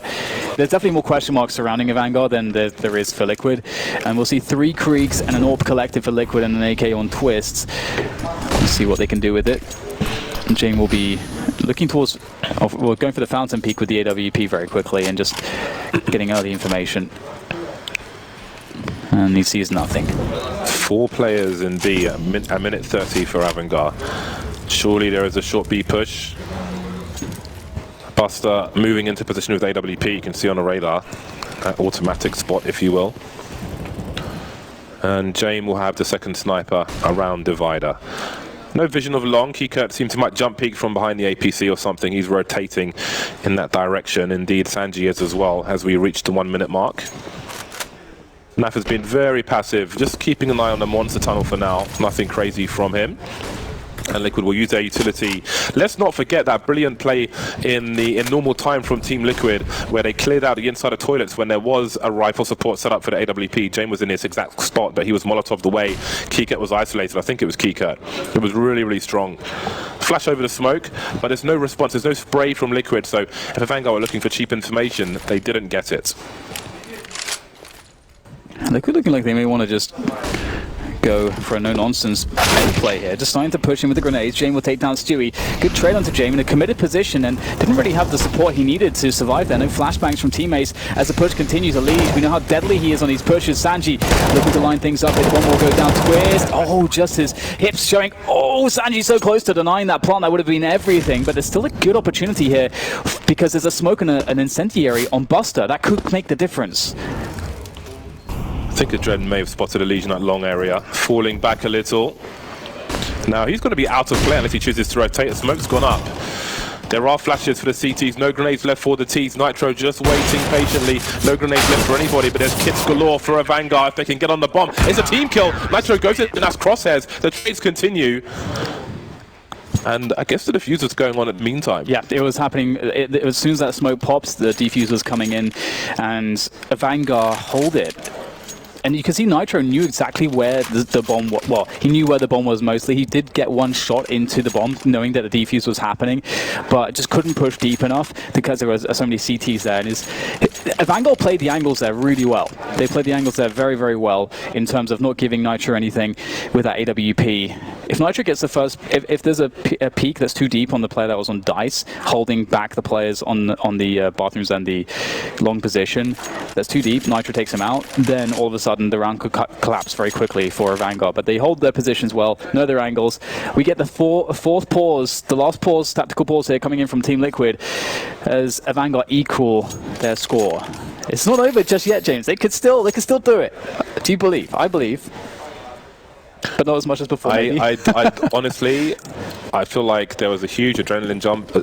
S1: there's definitely more question marks surrounding AVANGAR than there is for Liquid. And we'll see 3 Kriegs and an AWP collective for Liquid and an AK on Twists. We'll see what they can do with it. And Jane will be looking towards, going for the fountain peak with the AWP very quickly and just getting early information. And he sees nothing.
S2: 4 players in B at minute 30 for AVANGAR. Surely there is a short B push. Buster moving into position with AWP, you can see on the radar, that automatic spot, if you will. And James will have the second sniper around divider. No vision of long. Kikert seems to might jump peek from behind the APC or something. He's rotating in that direction. Indeed, Sanji is as well as we reach the 1 minute mark. Naf has been very passive, just keeping an eye on the monster tunnel for now. Nothing crazy from him. And Liquid will use their utility. Let's not forget that brilliant play in normal time from Team Liquid, where they cleared out the inside of toilets when there was a rifle support set up for the AWP. James was in this exact spot, but he was Molotov the way. Kiket was isolated. I think it was Kiket. It was really, really strong. Flash over the smoke, but there's no response. There's no spray from Liquid. So if AVANGAR were looking for cheap information, they didn't get it.
S1: Liquid looking like they may want to just go for a no-nonsense play here. Just starting to push in with the grenades. Jame will take down Stewie. Good trade onto Jame in a committed position and didn't really have the support he needed to survive there. No flashbangs from teammates as the push continues. Elise, we know how deadly he is on these pushes. Sanji looking to line things up. One more go down. Twist. Oh, just his hips showing. Oh, Sanji so close to denying that plant. That would have been everything, but there's still a good opportunity here because there's a smoke and an incendiary on Buster. That could make the difference.
S2: I think Adren may have spotted a Legion at long area, falling back a little. Now he's going to be out of play unless he chooses to rotate. The smoke's gone up. There are flashes for the CTs, no grenades left for the Ts. Nitro just waiting patiently. No grenades left for anybody, but there's kits galore for AVANGAR if they can get on the bomb. It's a team kill. Nitro goes in, and that's crosshairs. The trades continue. And I guess the diffuser's going on at the meantime. Yeah,
S1: it was happening. As soon as that smoke pops, the diffuser's coming in, and AVANGAR hold it. And you can see Nitro knew exactly where the bomb was. Well, he knew where the bomb was mostly. He did get one shot into the bomb, knowing that the defuse was happening, but just couldn't push deep enough because there was so many CTs there. And AVANGAR played the angles there really well. They played the angles there very, very well in terms of not giving Nitro anything with that AWP. If Nitro gets the first, if there's a peak that's too deep on the player that was on Dice, holding back the players on the bathrooms and the long position, that's too deep, Nitro takes him out, then all of a sudden the round could collapse very quickly for AVANGAR. But they hold their positions well, know their angles. We get the fourth pause, the last pause, tactical pause here coming in from Team Liquid as AVANGAR equal their score. It's not over just yet, James. They could still do it. Do you believe? I believe. But not as much as before.
S2: I honestly, I feel like there was a huge adrenaline dump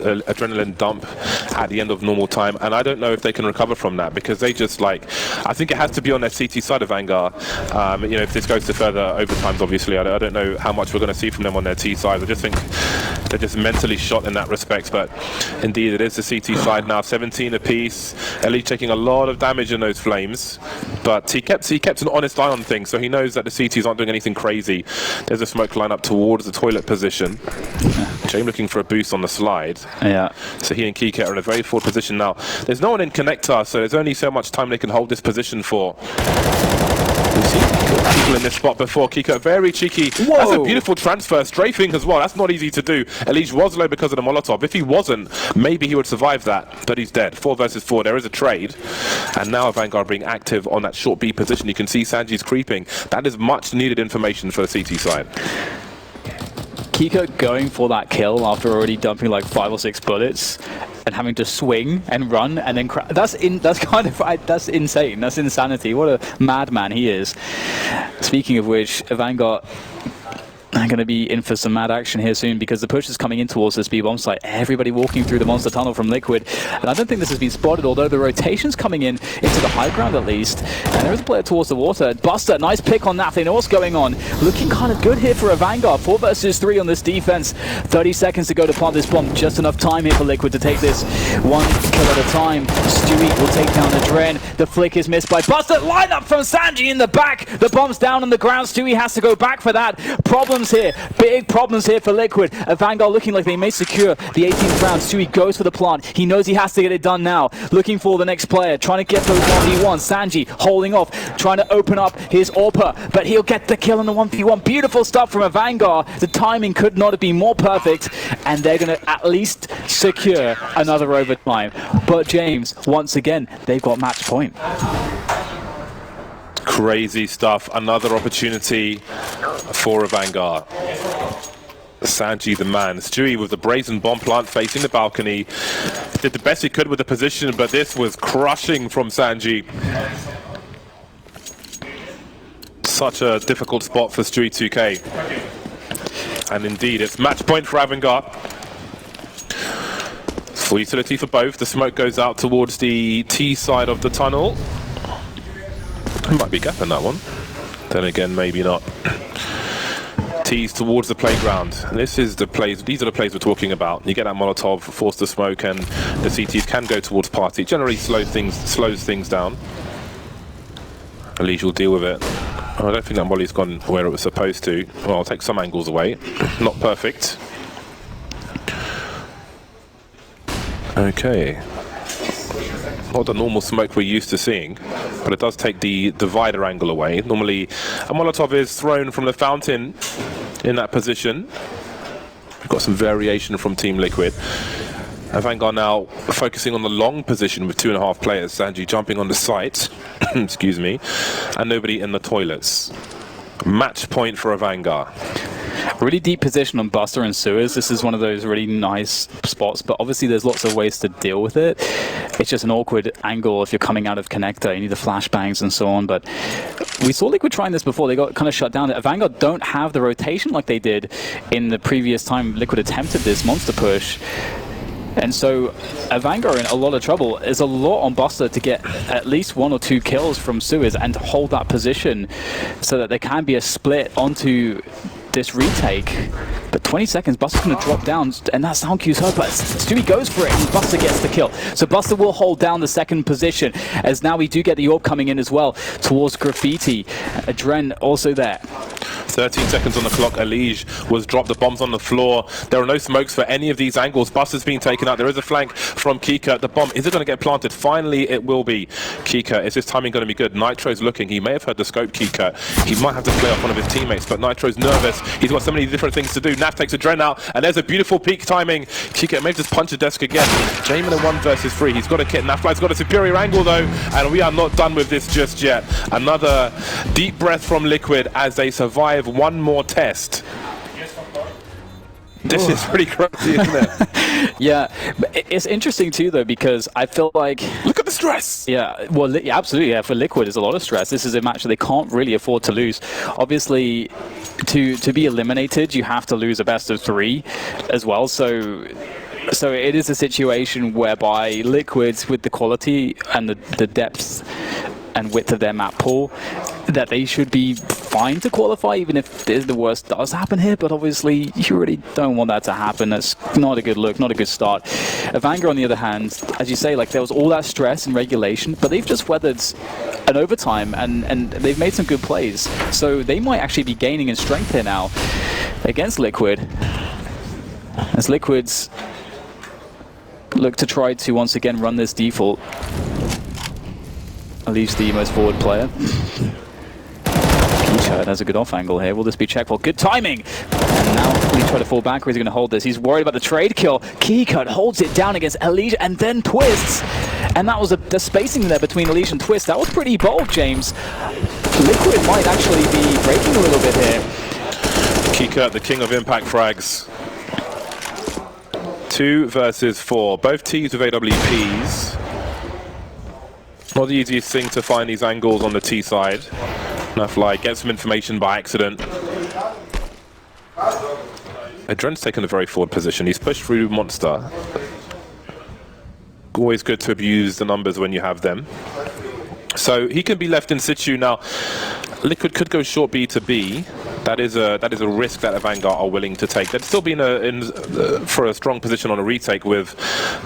S2: at the end of normal time, and I don't know if they can recover from that because they just like, I think it has to be on their CT side of AVANGAR. You know, if this goes to further overtimes, obviously, I don't know how much we're going to see from them on their T side. I just think they're just mentally shot in that respect. But indeed, it is the CT side now, 17 apiece. Elite taking a lot of damage in those flames, but he kept an honest eye on things, so he knows that the CTs aren't doing anything crazy. There's a smoke line up towards the toilet position. Jame looking for a boost on the slide.
S1: Yeah.
S2: So he and Kiket are in a very forward position now. There's no one in connector, so there's only so much time they can hold this position for. We've seen people in this spot before. Kiko, very cheeky. Whoa. That's a beautiful transfer. Strafing as well. That's not easy to do. Elige was low because of the Molotov. If he wasn't, maybe he would survive that, but he's dead. 4 versus 4. There is a trade. And now AVANGAR being active on that short B position. You can see Sanji's creeping. That is much needed information for the CT side.
S1: Kiko going for that kill after already dumping like 5 or 6 bullets and having to swing and run and then that's insane. That's insanity. What a madman he is. Speaking of which, AVANGAR are going to be in for some mad action here soon because the push is coming in towards this B-bomb site. Everybody walking through the monster tunnel from Liquid. And I don't think this has been spotted, although the rotation's coming in into the high ground at least. And there is a player towards the water. Buster, nice pick on that. They know what's going on. Looking kind of good here for AVANGAR. 4 versus 3 on this defense. 30 seconds to go to plant this bomb. Just enough time here for Liquid to take this one kill at a time. Stewie will take down Adren. The flick is missed by Buster. Line up from Sanji in the back. The bomb's down on the ground. Stewie has to go back for that. Problems here. Big problems here for Liquid. AVANGAR looking like they may secure the 18th round. Stewie goes for the plant. He knows he has to get it done now. Looking for the next player. Trying to get those 1v1. Sanji holding off. Trying to open up his AWPer. But he'll get the kill in the 1v1. Beautiful stuff from AVANGAR. The timing could not have been more perfect. And they're going to at least secure another overtime. But James, once again, they've got match point.
S2: Crazy stuff. Another opportunity for AVANGAR. Sanji the man. Stewie with the brazen bomb plant facing the balcony. Did the best he could with the position, but this was crushing from Sanji. Such a difficult spot for Stewie 2K. And indeed, it's match point for AVANGAR. Full utility for both. The smoke goes out towards the T side of the tunnel. There might be a gap in that one. Then again, maybe not. Tees towards the playground. And this is the plays. These are the plays we're talking about. You get that Molotov, force the smoke, and the CTs can go towards party. It generally slows things down. Elige will deal with it. Oh, I don't think that Molly's gone where it was supposed to. Well, I'll take some angles away. Not perfect. Okay. Not the normal smoke we're used to seeing, but it does take the divider angle away. Normally, a Molotov is thrown from the fountain in that position. We've got some variation from Team Liquid. AVANGAR now focusing on the long position with 2.5 players. Sanji jumping on the site, excuse me, and nobody in the toilets. Match point for AVANGAR.
S1: Really deep position on Buster and Sewers. This is one of those really nice spots, but obviously there's lots of ways to deal with it. It's just an awkward angle if you're coming out of connector. You need the flashbangs and so on, but we saw Liquid trying this before. They got kind of shut down. AVANGAR don't have the rotation like they did in the previous time Liquid attempted this monster push. And so AVANGAR in a lot of trouble. There's a lot on Buster to get at least 1 or 2 kills from Suez and to hold that position so that there can be a split onto this retake. But 20 seconds, Buster's going to drop down, and that sound cue's hurt, but Stewie goes for it, and Buster gets the kill. So Buster will hold down the second position, as now we do get the orb coming in as well towards Graffiti. Adren also there.
S2: 13 seconds on the clock. Elige was dropped. The bomb's on the floor. There are no smokes for any of these angles. Buster's being taken out. There is a flank from Kika. The bomb, is it going to get planted? Finally, it will be. Kika, is his timing going to be good? Nitro's looking. He may have heard the scope, Kika. He might have to play off one of his teammates, but Nitro's nervous. He's got so many different things to do. Nav takes Adren out, and there's a beautiful peak timing. Kika may just punch the desk again. Jamin in 1 versus 3. He's got a kit. Nafly's got a superior angle, though, and we are not done with this just yet. Another deep breath from Liquid as they survive one more test. This is pretty crazy, isn't it?
S1: Yeah, but it's interesting too, though, because I feel like...
S2: Look at the stress!
S1: Yeah, well, yeah, absolutely, yeah, for Liquid, there's a lot of stress. This is a match that they can't really afford to lose. Obviously, to be eliminated, you have to lose a best of 3 as well, so it is a situation whereby Liquids, with the quality and the depth and width of their map pool, that they should be fine to qualify, even if the worst does happen here. But obviously, you really don't want that to happen. That's not a good look, not a good start. AVANGAR, on the other hand, as you say, like there was all that stress and regulation, but they've just weathered an overtime and they've made some good plays. So they might actually be gaining in strength here now against Liquid, as Liquids look to try to once again run this default. At least the most forward player. Keisha has a good off angle here. Will this be checked? Well, good timing! And now we try to fall back, or is he going to hold this? He's worried about the trade kill. Keycut holds it down against Elige and then twists. And that was the spacing there between Elige and Twist. That was pretty bold, James. Liquid might actually be breaking a little bit here.
S2: Keycut, the king of impact frags. 2 versus 4. Both teams with AWPs. Not the easiest thing to find these angles on the T side. Nafly gets some information by accident. Adren's taken a very forward position. He's pushed through Monster. Always good to abuse the numbers when you have them. So he can be left in situ now. Liquid could go short B to B. That is a risk that AVANGAR are willing to take. They'd still be for a strong position on a retake with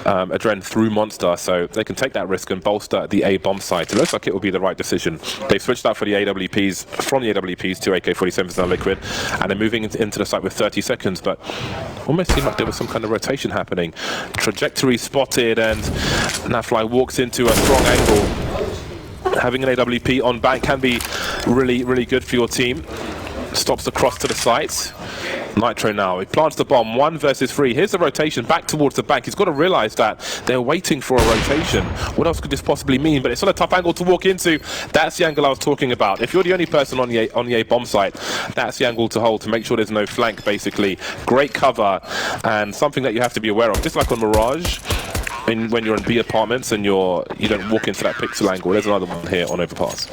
S2: Adren through Monster, so they can take that risk and bolster the A bomb site. It looks like it will be the right decision. They've switched out for the AWPs, from the AWPs to AK-47s now Liquid, and they're moving into the site with 30 seconds, but almost seemed like there was some kind of rotation happening. Trajectory spotted, and Nafly walks into a strong angle. Having an AWP on bank can be really, really good for your team. Stops the cross to the site. Nitro now, he plants the bomb. 1 versus 3. Here's the rotation back towards the bank. He's got to realize that they're waiting for a rotation. What else could this possibly mean? But it's not a tough angle to walk into. That's the angle I was talking about. If you're the only person on the A bomb site, that's the angle to hold to make sure there's no flank, basically. Great cover and something that you have to be aware of. Just like on Mirage, when you're in B apartments and you don't walk into that pixel angle. There's another one here on overpass.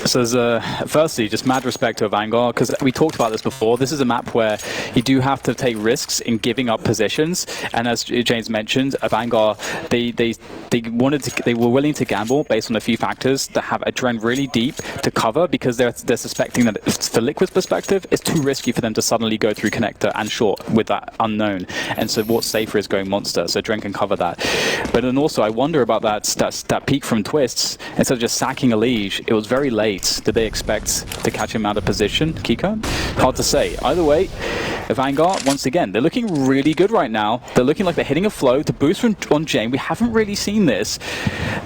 S1: So there's firstly, just mad respect to AVANGAR, because we talked about this before. This is a map where you do have to take risks in giving up positions, and as James mentioned, AVANGAR, they were willing to gamble based on a few factors, to have Adren really deep to cover, because they're suspecting that for Liquid's perspective, it's too risky for them to suddenly go through connector and short with that unknown. And so what's safer is going monster, so Adren can cover that. But then also, I wonder about that peak from Twists. Instead of just sacking a Liege, it was very late. Did they expect to catch him out of position, Kiko? Hard to say. Either way, AVANGAR, once again, they're looking really good right now. They're looking like they're hitting a flow to boost on Jane. We haven't really seen this,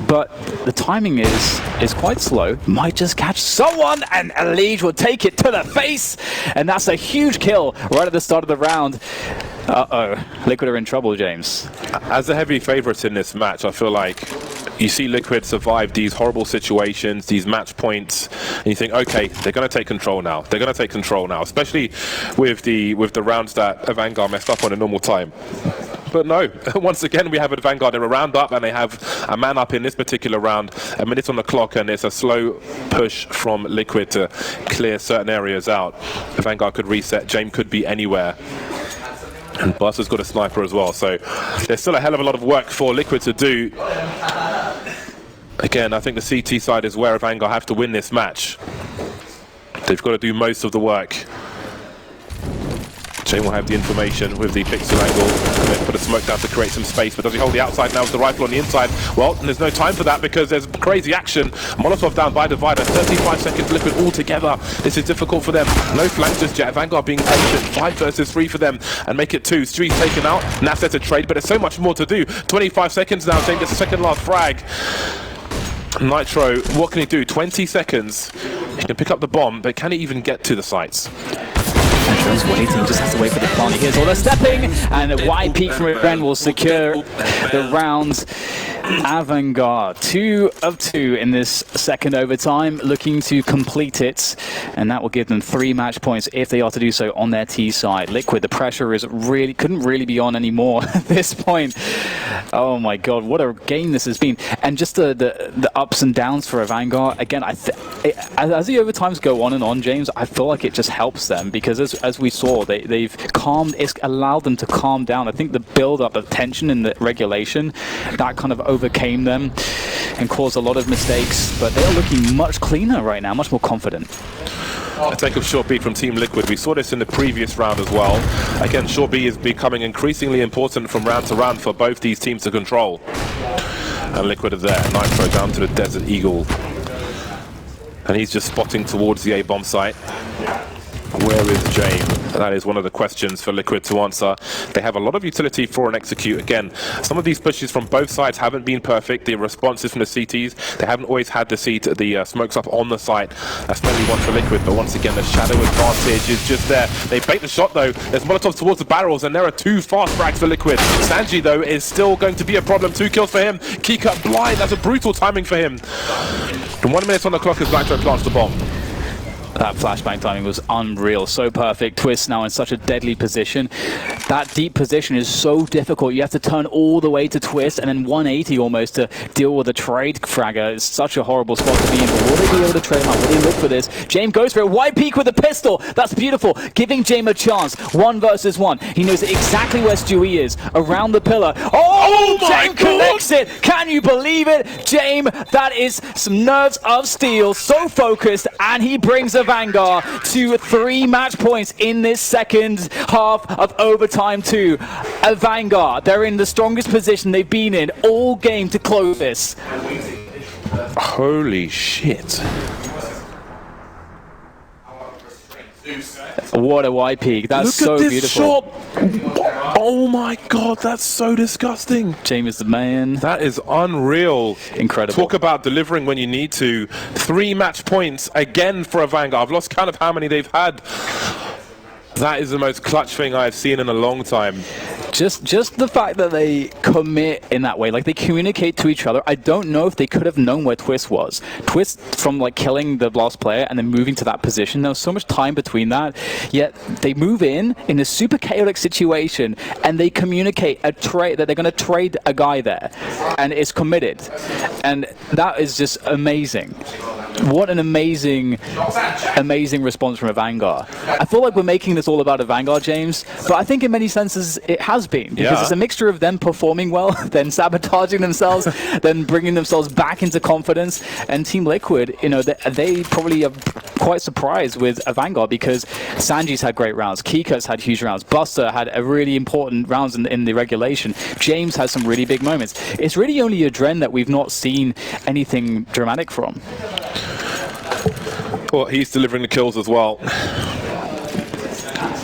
S1: but the timing is quite slow. Might just catch someone, and a Liege will take it to the face, and that's a huge kill right at the start of the round. Uh-oh, Liquid are in trouble, James.
S2: As the heavy favourites in this match, I feel like you see Liquid survive these horrible situations, these match points, and you think, okay, they're going to take control now. They're going to take control now, especially with the rounds that AVANGAR messed up on in normal time. But no, once again, we have AVANGAR. They're a round up, and they have a man up in this particular round. A minute on the clock, and it's a slow push from Liquid to clear certain areas out. AVANGAR could reset. James could be anywhere. And Buster's got a sniper as well, so there's still a hell of a lot of work for Liquid to do. Again, I think the CT side is where AVANGAR have to win this match. They've got to do most of the work. Jane will have the information with the pixel angle and then put a smoke down to create some space, but does he hold the outside now with the rifle on the inside? Well, there's no time for that because there's crazy action. Molotov down by Divider, 35 seconds Liquid all together. This is difficult for them. No flanks just yet. AVANGAR being patient. 5 versus 3 for them and make it 2. Street's taken out. Naf sets a trade, but there's so much more to do. 25 seconds now. Jane gets the second last frag. Nitro, what can he do? 20 seconds. He can pick up the bomb, but can he even get to the sites?
S1: Nitro's waiting, just has to wait for the plant. He hears all the stepping, and a wide peak from Adren will secure the round. AVANGAR, 2 of 2 in this second overtime, looking to complete it, and that will give them 3 match points if they are to do so on their T side. Liquid, the pressure is couldn't really be on anymore at this point. Oh my god, what a game this has been. And just the ups and downs for AVANGAR, again, as the overtimes go on, James, I feel like it just helps them, because as we saw, they've calmed, it's allowed them to calm down. I think the build-up of tension in the regulation, that kind of overcame them and caused a lot of mistakes, but they're looking much cleaner right now, much more confident.
S2: A take of short B from Team Liquid. We saw this in the previous round as well. Again, short B is becoming increasingly important from round to round for both these teams to control. And Liquid are there. Nitro down to the Desert Eagle. And he's just spotting towards the A-bomb site. Where is Jane? That is one of the questions for Liquid to answer. They have a lot of utility for an execute. Again, some of these pushes from both sides haven't been perfect. The responses from the CTs, they haven't always had the smokes up on the site. That's mainly one for Liquid, but once again, the shadow advantage is just there. They bait the shot though. There's Molotovs towards the barrels, and there are 2 fast frags for Liquid. Sanji though is still going to be a problem. 2 kills for him. Kika blind. That's a brutal timing for him. And 1 minute on the clock as Nitro plants the bomb.
S1: That flashbang timing was unreal, so perfect. Twist now in such a deadly position. That deep position is so difficult. You have to turn all the way to Twist and then 180 almost to deal with a trade fragger. It's such a horrible spot to be in, but will they be able to trade him out? Will they look for this? James goes for it. Wide peak with a pistol. That's beautiful. Giving James a chance. 1 versus 1. He knows exactly where Stewie is. Around the pillar. Oh James connects it. Can you believe it? James, that is some nerves of steel. So focused, and he brings AVANGAR to 3 match points in this second half of overtime 2. AVANGAR, they're in the strongest position they've been in all game to close this.
S2: Holy shit.
S1: What a wide peak. That's so
S2: Look at this
S1: beautiful.
S2: Shot. Oh my god, that's so disgusting.
S1: James is the man.
S2: That is unreal.
S1: Incredible.
S2: Talk about delivering when you need to. 3 match points again for AVANGAR. I've lost count of how many they've had. That is the most clutch thing I've seen in a long time.
S1: Just the fact that they commit in that way, like they communicate to each other. I don't know if they could have known where Twist was. Twist from like killing the last player and then moving to that position. There was so much time between that. Yet they move in a super chaotic situation and they communicate a trade that they're going to trade a guy there, and it's committed, and that is just amazing. What an amazing response from AVANGAR. I feel like we're making this all about AVANGAR, James, but I think in many senses it has been, because it's a mixture of them performing well, then sabotaging themselves, then bringing themselves back into confidence. And Team Liquid, you know, they probably are quite surprised with AVANGAR, because Sanji's had great rounds, Kika's had huge rounds, Buster had a really important rounds in the regulation, James has some really big moments. It's really only Adren that we've not seen anything dramatic from.
S2: Well, he's delivering the kills as well.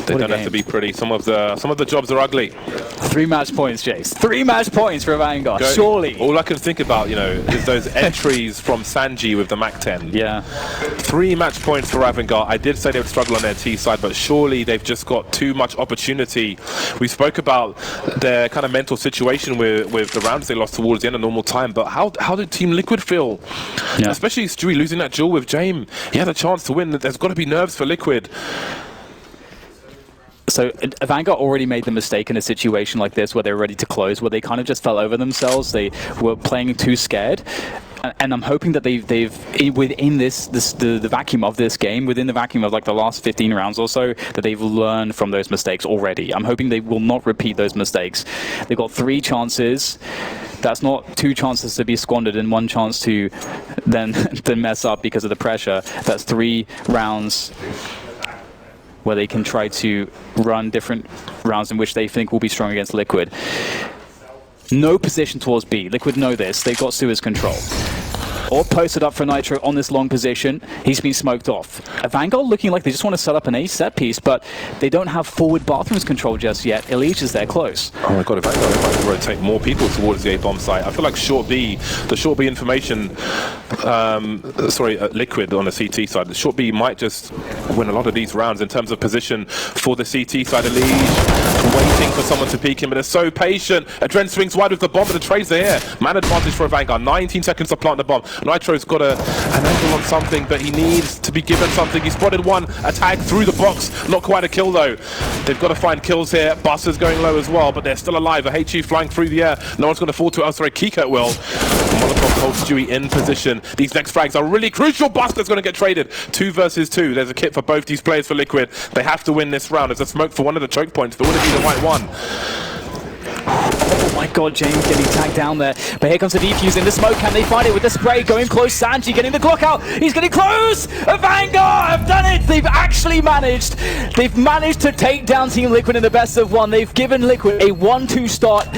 S2: They don't have to be pretty. Some of the jobs are ugly.
S1: 3 match points, Jace. 3 match points for AVANGAR. Surely.
S2: All I can think about, you know, is those entries from Sanji with the Mac 10.
S1: Yeah.
S2: 3 match points for AVANGAR. I did say they would struggle on their T side, but surely they've just got too much opportunity. We spoke about their kind of mental situation with the rounds they lost towards the end of normal time, but how did Team Liquid feel? Yeah. Especially Stewie losing that duel with James. He had a chance to win. There's got to be nerves for Liquid.
S1: So AVANGAR already made the mistake in a situation like this where they were ready to close, where they kind of just fell over themselves. They were playing too scared. And I'm hoping that they've within the vacuum of this game, within the vacuum of like the last 15 rounds or so, that they've learned from those mistakes already. I'm hoping they will not repeat those mistakes. They've got 3 chances. That's not 2 chances to be squandered and 1 chance to then mess up because of the pressure. That's 3 rounds where they can try to run different rounds in which they think will be strong against Liquid. No position towards B. Liquid know this. They've got Suez control. Or posted up for Nitro on this long position. He's been smoked off. AVANGAR looking like they just want to set up an A set piece, but they don't have forward bathrooms control just yet. Elite is there close.
S2: Oh my god, AVANGAR might rotate more people towards the A bomb site. I feel like the short B information, Liquid on the CT side, the short B might just win a lot of these rounds in terms of position for the CT side. Elite waiting for someone to peek him, but they're so patient. Adren swings wide with the bomb, but the trades are here. Man advantage for AVANGAR. 19 seconds to plant the bomb. Nitro's got an angle on something, but he needs to be given something. He spotted one, a tag through the box. Not quite a kill, though. They've got to find kills here. Buster's going low as well, but they're still alive. A HE flying through the air. No one's going to fall to it. Oh, sorry, Kika will. Molotov holds Stewie in position. These next frags are really crucial. Buster's going to get traded. 2 versus 2. There's a kit for both these players for Liquid. They have to win this round. There's a smoke for one of the choke points, but would it be the right one?
S1: Oh my god, James getting tagged down there. But here comes the defuse in the smoke. Can they find it with the spray? Going close. Sanji getting the Glock out. He's getting close. AVANGAR have done it. They've actually managed. They've managed to take down Team Liquid in the best of 1. They've given Liquid a 1-2 start